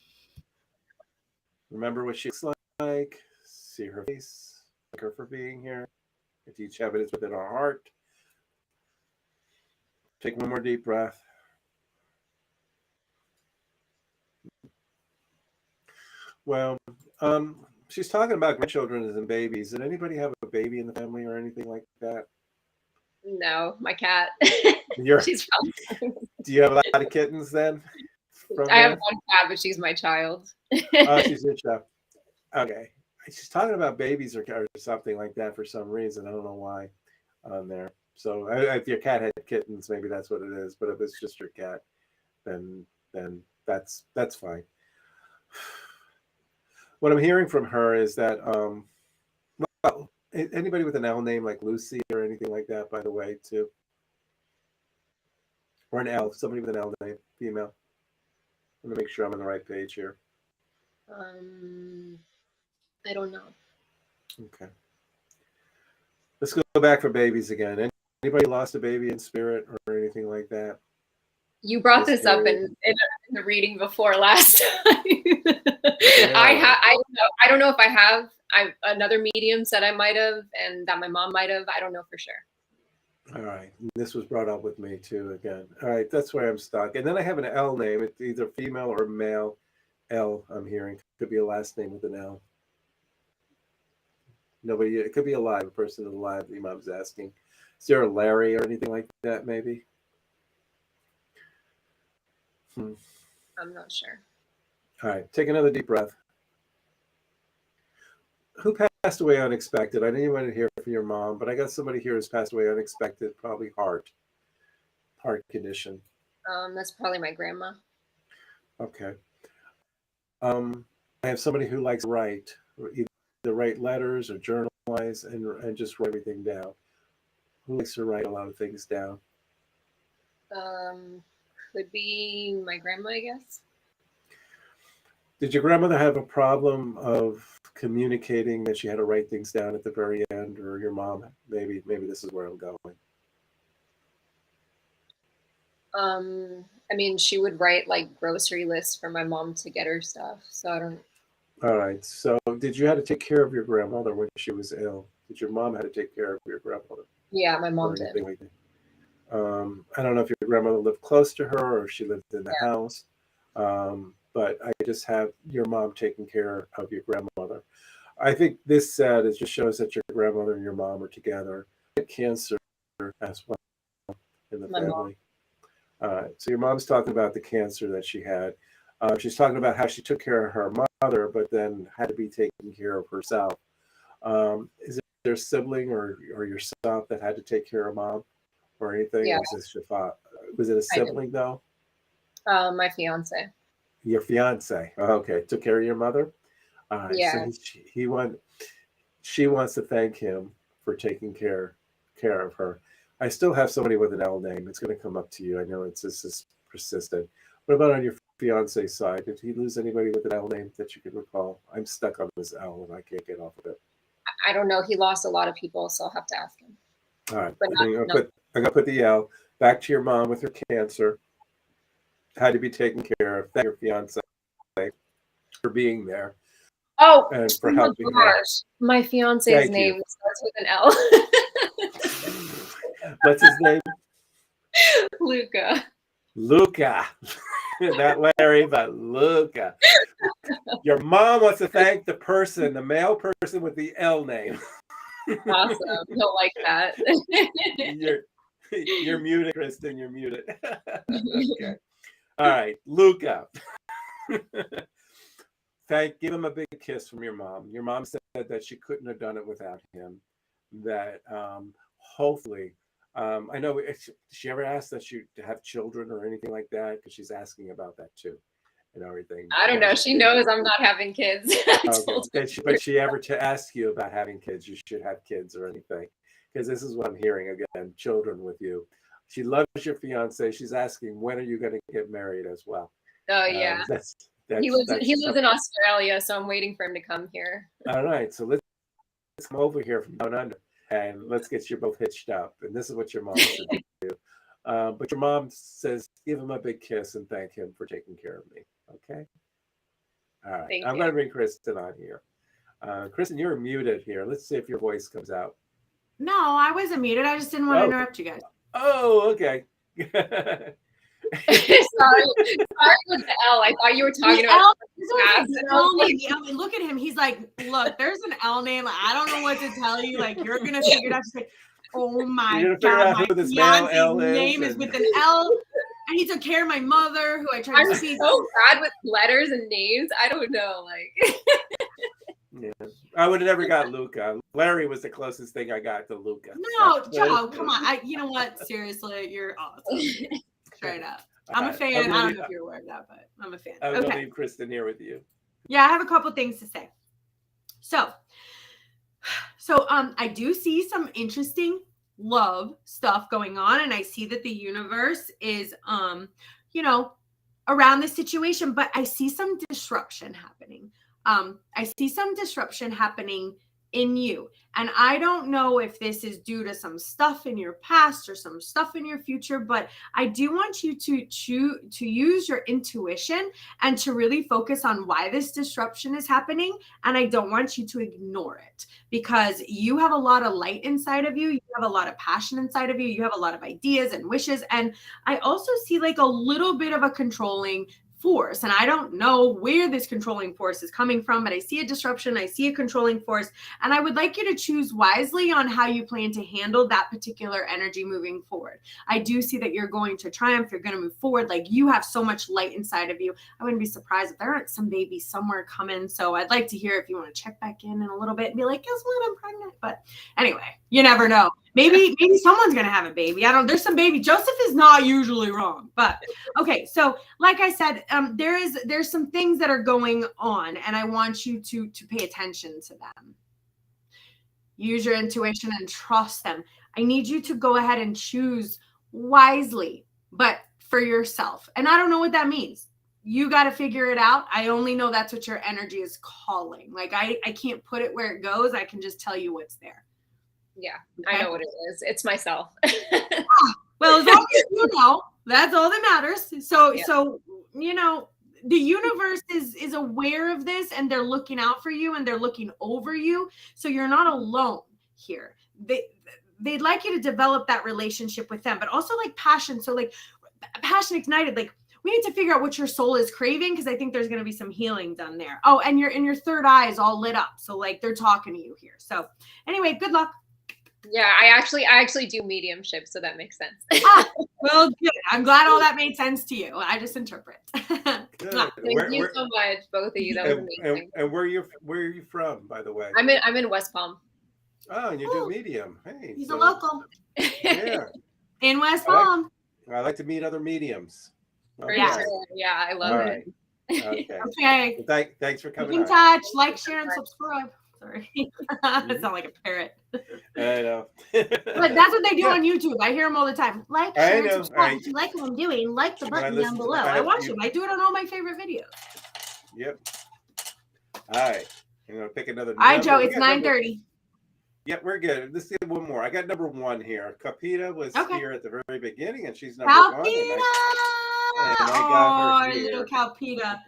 Remember what she looks like. See her face. Thank her for being here. If each evidence within our heart. Take one more deep breath. Well, she's talking about grandchildren and babies. Did anybody have a baby in the family or anything like that? No, my cat. She's from. Do you have a lot of kittens then? I have one cat, but she's my child. Oh, she's your child. Okay. She's talking about babies or something like that for some reason. I don't know why on there. So if your cat had kittens, maybe that's what it is. But if it's just your cat, then that's fine. What I'm hearing from her is that, well, anybody with an L name like Lucy or anything like that, by the way, too, or an L, somebody with an L name, female. I'm gonna make sure I'm on the right page here. I don't know. Okay. Let's go back for babies again. Anybody lost a baby in spirit or anything like that? You brought this up in the reading before last time. Yeah. I don't know if I have. Another medium said I might have, and that my mom might have. I don't know for sure. All right. This was brought up with me too again. All right, that's where I'm stuck. And then I have an L name. It's either female or male. L, I'm hearing. Could be a last name with an L. Nobody, it could be alive. A person is alive. The imam's asking. Is there a Larry or anything like that, maybe? I'm not sure. All right, take another deep breath. Who passed away unexpected? I didn't want to hear from your mom, but I got somebody here who's passed away unexpected, probably heart condition. That's probably my grandma. Okay. have somebody who likes to write, either write letters or journalize and just write everything down. Who likes to write a lot of things down? Could be my grandma, I guess. Did your grandmother have a problem of communicating that she had to write things down at the very end, or your mom? Maybe this is where I'm going. I mean, she would write like grocery lists for my mom to get her stuff. So I don't. All right. So did you have to take care of your grandmother when she was ill? Did your mom have to take care of your grandmother? Yeah, my mom did. Like I don't know if your grandmother lived close to her or if she lived in the house. But I just have your mom taking care of your grandmother. I think this sad just shows that your grandmother and your mom are together. Cancer as well in the family. So your mom's talking about the cancer that she had. She's talking about how she took care of her mother, but then had to be taking care of herself. Is there a sibling or yourself that had to take care of mom or anything? Yeah. Was it a sibling though? My fiance. Your fiance. Okay, took care of your mother. Yeah. So she wants to thank him for taking care of her. I still have somebody with an L name. It's going to come up to you. I know this is persistent. What about on your fiance's side? Did he lose anybody with an L name that you can recall? I'm stuck on this L and I can't get off of it. I don't know. He lost a lot of people, so I'll have to ask him. All right. I'm going to put the L. Back to your mom with her cancer. Had to be taken care of. Thank your fiance for being there. Oh, and for helping her. My fiance's name starts with an L. What's his name? Luca. Luca. Not Larry, but Luca. Your mom wants to thank the male person with the L name. Awesome. He'll like that. You're muted, Kristen. You're muted. Okay. All right, Luca. Give him a big kiss from your mom. Your mom said that she couldn't have done it without him. That hopefully, I know. She ever asked that you to have children or anything like that? Because she's asking about that too, and everything. I don't know. She knows I'm not having kids. Okay. But she ever to ask you about having kids? You should have kids or anything? Because this is what I'm hearing again. Children with you. She loves your fiance. She's asking, when are you going to get married as well? Oh yeah. He lives in Australia, so I'm waiting for him to come here. All right, so let's come over here from down under and let's get you both hitched up. And this is what your mom should do. But your mom says, give him a big kiss and thank him for taking care of me. Okay. All right. I'm going to bring Kristen on here. Kristen, you're muted here. Let's see if your voice comes out. No, I wasn't muted. I just didn't want to interrupt you guys. Oh, okay. Sorry with the L. I thought you were talking about Look at him. He's like, look, there's an L name. Like, I don't know what to tell you. Like, you're gonna figure it out. She's like, oh my god, my fiance's name is with an L. And he took care of my mother, who I tried to see. I'm so bad with letters and names. I don't know. Like, yeah, I would have never got Luca. Larry was the closest thing I got to Luca. No, Joe, come on. You know what? Seriously, you're awesome. Straight up. I'm a fan. I don't know if you're aware of that, but I'm a fan. I'm going to leave Kristen here with you. Yeah, I have a couple things to say. So I do see some interesting love stuff going on, and I see that the universe is around this situation, but I see some disruption happening. I see some disruption happening in you. And I don't know if this is due to some stuff in your past or some stuff in your future, but I do want you to use your intuition and to really focus on why this disruption is happening. And I don't want you to ignore it, because you have a lot of light inside of you. You have a lot of passion inside of you. You have a lot of ideas and wishes. And I also see like a little bit of a controlling force. And I don't know where this controlling force is coming from, but I see a disruption. I see a controlling force. And I would like you to choose wisely on how you plan to handle that particular energy moving forward. I do see that you're going to triumph. You're going to move forward. Like, you have so much light inside of you. I wouldn't be surprised if there aren't some babies somewhere coming. So I'd like to hear if you want to check back in a little bit and be like, guess what? I'm pregnant. But anyway, You never know. Maybe someone's gonna have a baby. I don't. There's some baby. Joseph is not usually wrong, but okay. So, like I said, there's some things that are going on, and I want you to pay attention to them. Use your intuition and trust them. I need you to go ahead and choose wisely, but for yourself. And I don't know what that means. You got to figure it out. I only know that's what your energy is calling. Like I can't put it where it goes. I can just tell you what's there. Yeah, okay? I know what it is. It's myself. Well, as long as you know, that's all that matters. So you know, the universe is aware of this, and they're looking out for you, and they're looking over you. So you're not alone here. They'd like you to develop that relationship with them, but also like passion. So like passion ignited, like we need to figure out what your soul is craving, because I think there's going to be some healing done there. Oh, and your third eye is all lit up. So like they're talking to you here. So anyway, good luck. Yeah, I actually do mediumship, so that makes sense. Well, good. I'm glad all that made sense to you. I just interpret. Thank you so much, both of you. That was amazing. And where are you from, by the way? I'm in West Palm. Oh, and you do medium. Hey, he's a local. Yeah. In West Palm. I like to meet other mediums. Okay. Yeah, I love it. Okay. Okay. Thanks for coming. Keep in touch. Like, share, and subscribe. Sorry. I sound like a parrot. I know. But that's what they do on YouTube. I hear them all the time. Like, share, and subscribe. If you like what I'm doing, like the button down below. I watch them. I do it on all my favorite videos. Yep. All right. I'm going to pick another number. All right, Joe. It's 9:30. Yep, we're good. Let's see one more. I got number 1 here. Capita was here at the very beginning, and she's number 1. Calpita! I got her here. Little Calpita.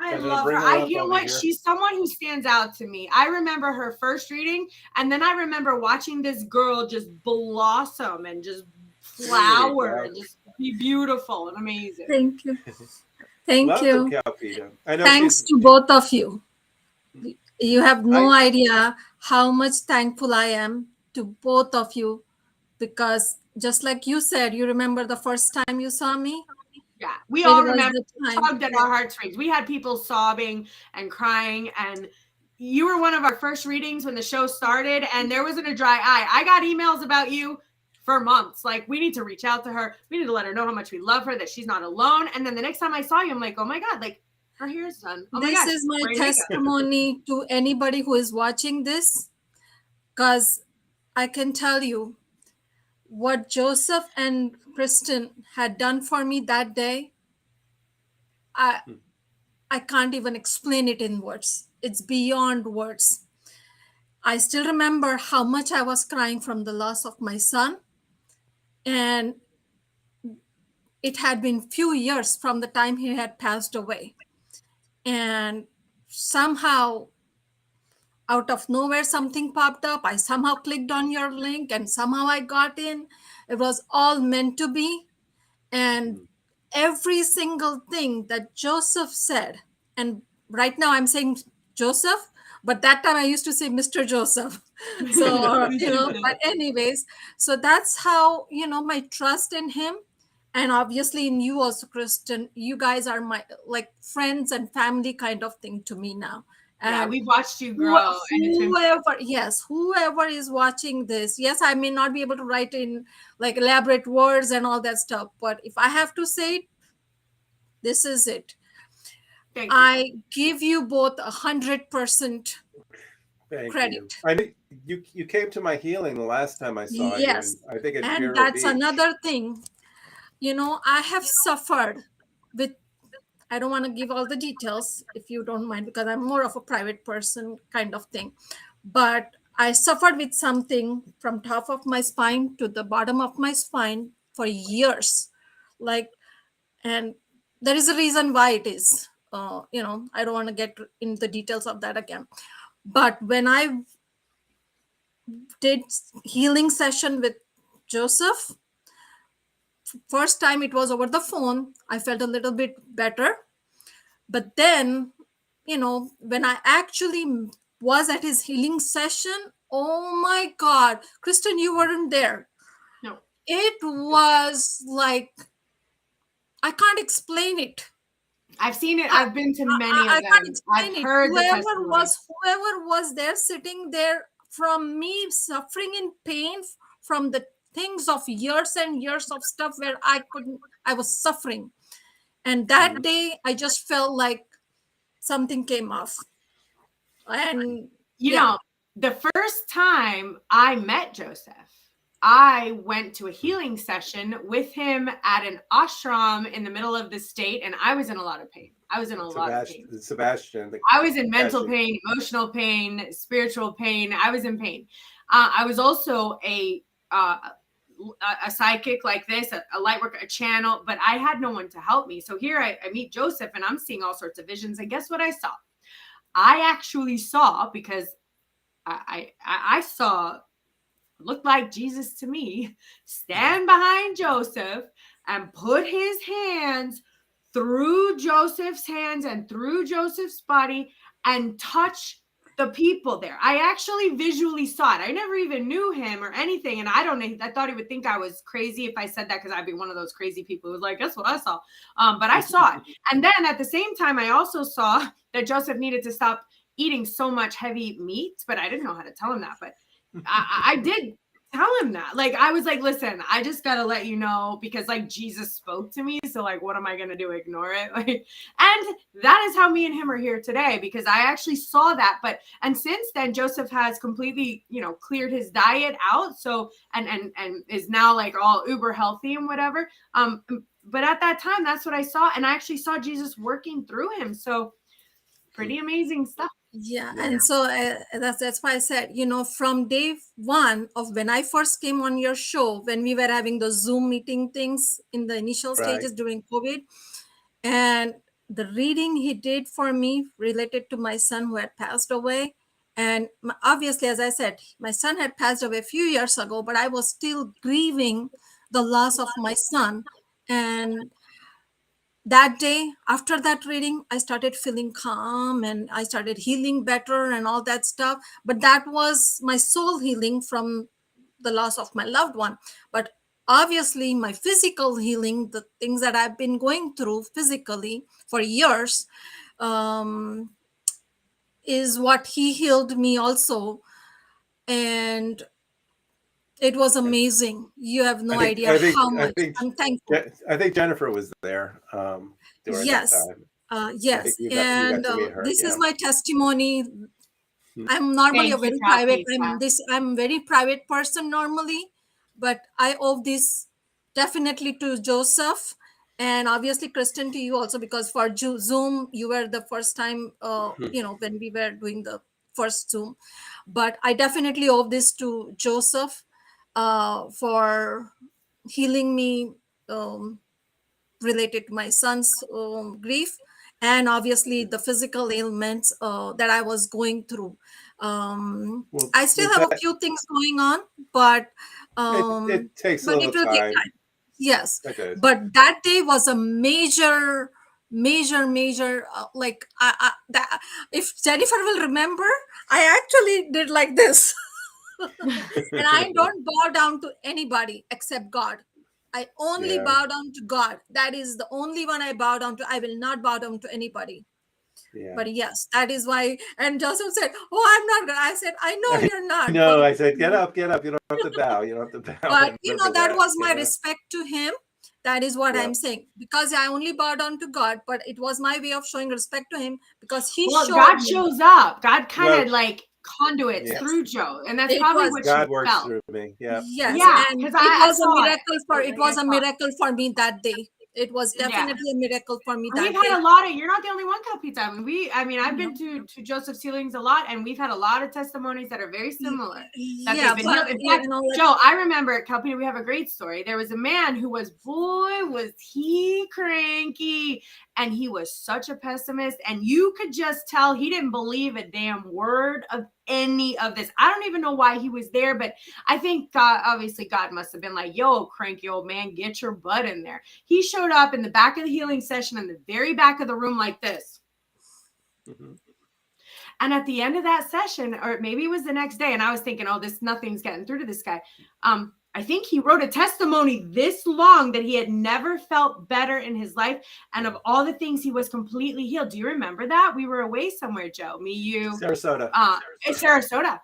I love her. You know what? She's someone who stands out to me. I remember her first reading, and then I remember watching this girl just blossom and just flower and just be beautiful and amazing. Thank you. Thank you. I Thanks to both of you. You have no idea how much thankful I am to both of you, because just like you said, you remember the first time you saw me? Yeah, we all remember. Tugged at our heartstrings. We had people sobbing and crying, and you were one of our first readings when the show started, and there wasn't a dry eye. I got emails about you for months. Like, we need to reach out to her. We need to let her know how much we love her, that she's not alone. And then the next time I saw you, I'm like, oh my God, like her hair is done. Oh this is my testimony to anybody who is watching this, because I can tell you what Joseph and Kristen had done for me that day. I can't even explain it in words. It's beyond words. I still remember how much I was crying from the loss of my son. And it had been few years from the time he had passed away. And somehow, out of nowhere, something popped up. I somehow clicked on your link, and somehow I got in. It was all meant to be. And every single thing that Joseph said, and right now I'm saying Joseph, but that time I used to say Mr. Joseph. So, but anyways, so that's how, my trust in him. And obviously in you also, Kristen, you guys are my like friends and family kind of thing to me now. Yeah, we've watched you grow. Whoever is watching this, yes, I may not be able to write in like elaborate words and all that stuff, but if I have to say it, this is it. I give you both 100% credit. I mean, you came to my healing the last time I saw you. Yes, I think it's and that's another thing. I have suffered with. I don't want to give all the details if you don't mind, because I'm more of a private person kind of thing. But I suffered with something from top of my spine to the bottom of my spine for years. And there is a reason why it is. I don't want to get into the details of that again. But when I did healing session with Joseph, first time it was over the phone, I felt a little bit better. But then, when I actually was at his healing session, oh my God, Kristen, you weren't there. No. It was like, I can't explain it. I've seen it. I've been to many of them. I've heard whoever was there sitting there from me suffering in pain from the things of years and years of stuff where I was suffering. And that day I just felt like something came off. And you know, the first time I met Joseph, I went to a healing session with him at an ashram in the middle of the state, and I was in a lot of pain. I was in a lot of pain. Sebastian. I was in mental pain, emotional pain, spiritual pain. I was in pain. I was also a psychic like this, a light worker, a channel, but I had no one to help me. So here I meet Joseph, and I'm seeing all sorts of visions. And guess what I saw? I actually saw, because I saw, looked like Jesus to me, stand behind Joseph and put his hands through Joseph's hands and through Joseph's body and touch the people there. I actually visually saw it. I never even knew him or anything. And I thought he would think I was crazy if I said that, because I'd be one of those crazy people who was like, guess what I saw? But I saw it. And then at the same time, I also saw that Joseph needed to stop eating so much heavy meat, but I didn't know how to tell him that. But I did tell him that. Like, I was like, listen, I just got to let you know, because like Jesus spoke to me. So like, what am I going to do? Ignore it? Like, and that is how me and him are here today, because I actually saw that. And since then, Joseph has completely, cleared his diet out. So, and is now like all uber healthy and whatever. But at that time, that's what I saw. And I actually saw Jesus working through him. So pretty amazing stuff. Yeah, and so that's why I said, from day one of when I first came on your show, when we were having those Zoom meeting things in the initial stages during COVID, and the reading he did for me related to my son who had passed away. And obviously, as I said, my son had passed away a few years ago, but I was still grieving the loss of my son. And that day, after that reading, I started feeling calm and I started healing better and all that stuff. But that was my soul healing from the loss of my loved one. But obviously, my physical healing, the things that I've been going through physically for years, is what he healed me also. And it was amazing. You have no idea how much. I'm thankful. I think Jennifer was there during that time. Yes. And this is my testimony. I'm normally a very private. I'm very private person normally, but I owe this definitely to Joseph, and obviously Kristen, to you also, because for Zoom you were the first time, when we were doing the first Zoom. But I definitely owe this to Joseph for healing me related to my son's grief, and obviously the physical ailments that I was going through. I still have a few things going on, but it takes a little time. Yes, but that day was a major like if Jennifer will remember, I actually did like this. And I don't bow down to anybody except God. I only bow down to God. That is the only one I bow down to. I will not bow down to anybody. But yes, that is why. And Joseph said, "Oh, I'm not gonna." I said, "I know you're not." No, I said, "Get up. You don't have to bow. You don't have to bow." But that was my respect to him. That is what I'm saying, because I only bow down to God, but it was my way of showing respect to him, because God shows up. God kind of like conduits through Joe, and that's probably what God works through me. Yes, and it was a miracle for me that day. It was definitely a miracle for me. We've had a lot of. You're not the only one, Kalpita. I've been to Joseph's healings a lot, and we've had a lot of testimonies that are very similar. In fact, Joe, I remember, Kalpita, we have a great story. There was a man who was he cranky, and he was such a pessimist, and you could just tell he didn't believe a damn word of any of this. I don't even know why he was there, but I think obviously God must have been like, yo, cranky old man, get your butt in there. He showed up in the back of the healing session, in the very back of the room like this. And at the end of that session, or maybe it was the next day, and I was thinking, oh, nothing's getting through to this guy. I think he wrote a testimony this long that he had never felt better in his life. And of all the things, he was completely healed. Do you remember that? We were away somewhere, Joe, me, you. Sarasota. Sarasota.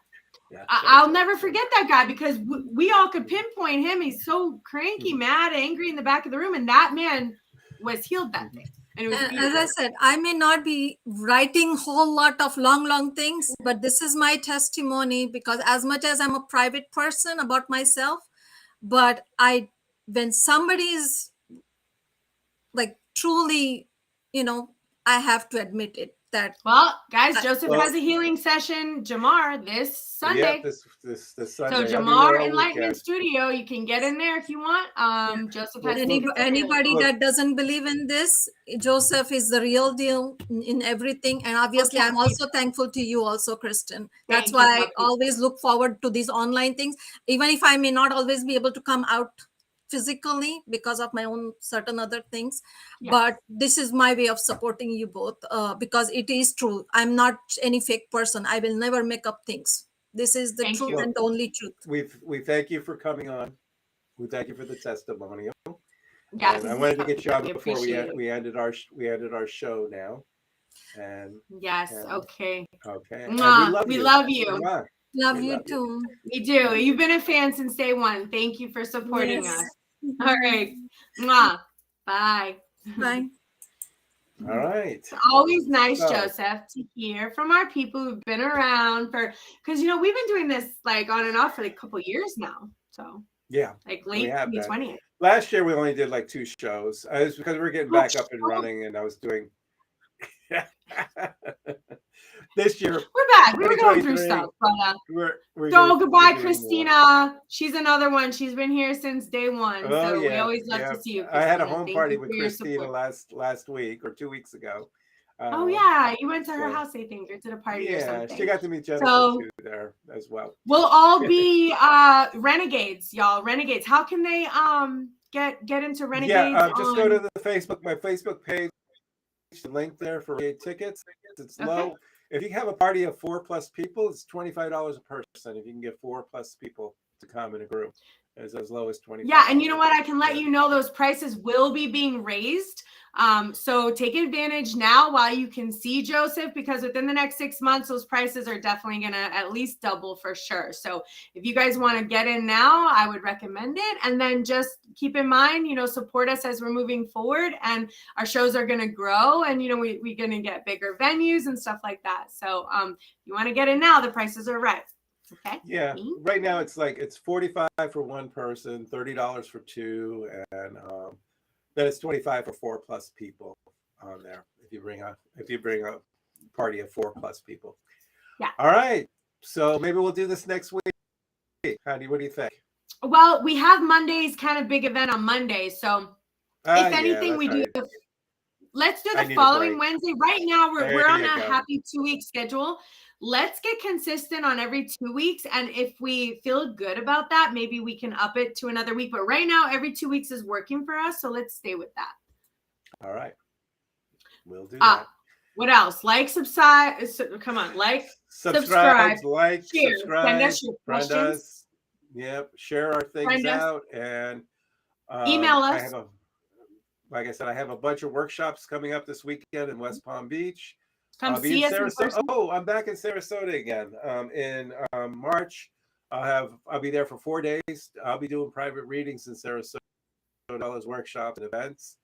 Yeah, I'll never forget that guy because we all could pinpoint him. He's so cranky, mad, angry in the back of the room, and that man was healed that day. And it was As I said, I may not be writing whole lot of long things, but this is my testimony because as much as I'm a private person about myself, but when somebody is like truly, I have to admit it that. Well, guys, Joseph has a healing session, Jamar, this Sunday. Yeah, this Sunday. So Jamar Enlightenment Studio, you can get in there if you want. Joseph has anybody that doesn't believe in this, Joseph is the real deal in everything. And obviously, I'm also thankful to you also, Kristen. That's why I always look forward to these online things, even if I may not always be able to come out physically because of my own certain other things. But this is my way of supporting you both because it is true. I'm not any fake person. I will never make up things. This is the truth and the only truth. We thank you for coming on. We thank you for the testimonial. Yes, and I wanted to get you on before we ended our show now. And okay. We love you. Love you too. We do. You've been a fan since day one. Thank you for supporting us. All right. Mwah. Bye. Bye. All right. It's always nice, Joseph, to hear from our people who've been around because we've been doing this like on and off for like a couple years now. So like late 2020. Last year we only did like 2 shows. It was because we were getting back up and running, and I was doing. This year we're back. We were going through stuff, but goodbye, Christina. She's another one. She's been here since day one. We always love to see you, Christina. I had a home party with Christina last week or 2 weeks ago. You went to her house, I think, or to the party or something. She got to meet Jennifer too there as well. We'll all be renegades, y'all. Renegades. How can they get into renegades? Just go to my Facebook page. The link there for tickets. It's low. If you have a party of 4+ people, it's $25 a person. If you can get 4+ people to come in a group, it's as low as $25. Yeah, and you know what? I can let you know those prices will be being raised. So take advantage now while you can see Joseph, because within the next 6 months, those prices are definitely going to at least double for sure. So if you guys want to get in now, I would recommend it. And then just keep in mind, support us as we're moving forward, and our shows are going to grow, and, we're going to get bigger venues and stuff like that. So you want to get in now, the prices are right. Okay. Yeah. Right now it's $45 for one person, $30 for 2, and then it's $25 for 4+ people on there. If you bring a party of 4+ people. Yeah. All right. So maybe we'll do this next week. Heidi, what do you think? Well, we have Monday's kind of big event on Monday. So if anything, we do. Let's do the following Wednesday. Right now, we're on a happy 2-week schedule. Let's get consistent on every 2 weeks. And if we feel good about that, maybe we can up it to another week. But right now, every 2 weeks is working for us. So let's stay with that. All right. We'll do that. What else? Subscribe. Come on. Subscribe. Like, share. Subscribe. Send us your questions. Yep. Share our things out. And email us. Like I said, I have a bunch of workshops coming up this weekend in West Palm Beach. Come see us in person. I'm back in Sarasota again. In March, I'll be there for 4 days. I'll be doing private readings in Sarasota, all those workshops and events.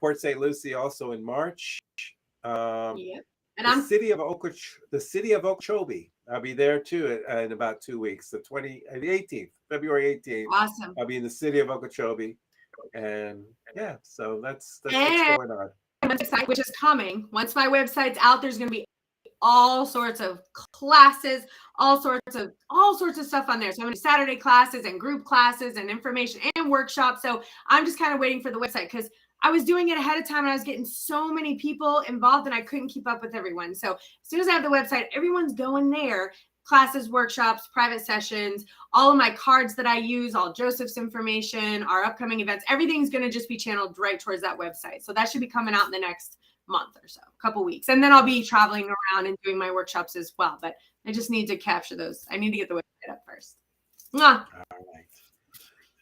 Port St. Lucie also in March. And the city of Okeechobee. I'll be there too in about 2 weeks. The 18th, February 18th. Awesome. I'll be in the city of Okeechobee. And so that's what's going on. Website, which is coming. Once my website's out, there's going to be all sorts of classes, all sorts of stuff on there. So I'm going to do Saturday classes and group classes and information and workshops. So I'm just kind of waiting for the website because I was doing it ahead of time and I was getting so many people involved and I couldn't keep up with everyone. So as soon as I have the website, everyone's going there. Classes, workshops, private sessions, all of my cards that I use, all Joseph's information, our upcoming events, everything's going to just be channeled right towards that website. So that should be coming out in the next month or so, a couple weeks. And then I'll be traveling around and doing my workshops as well. But I just need to capture those. I need to get the website up first. Mwah. All right.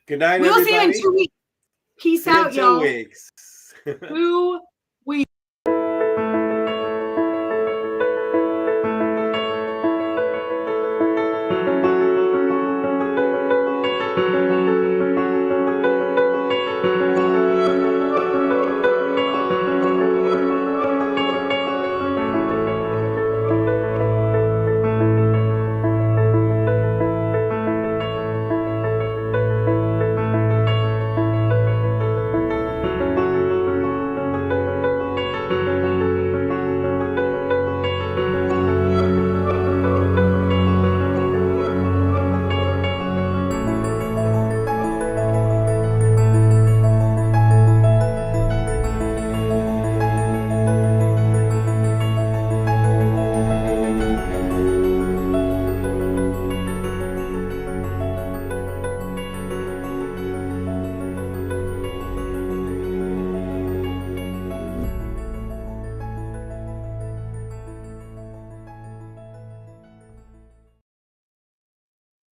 Good night, everybody. We'll see you in 2 weeks. Peace out, y'all. 2 weeks. 2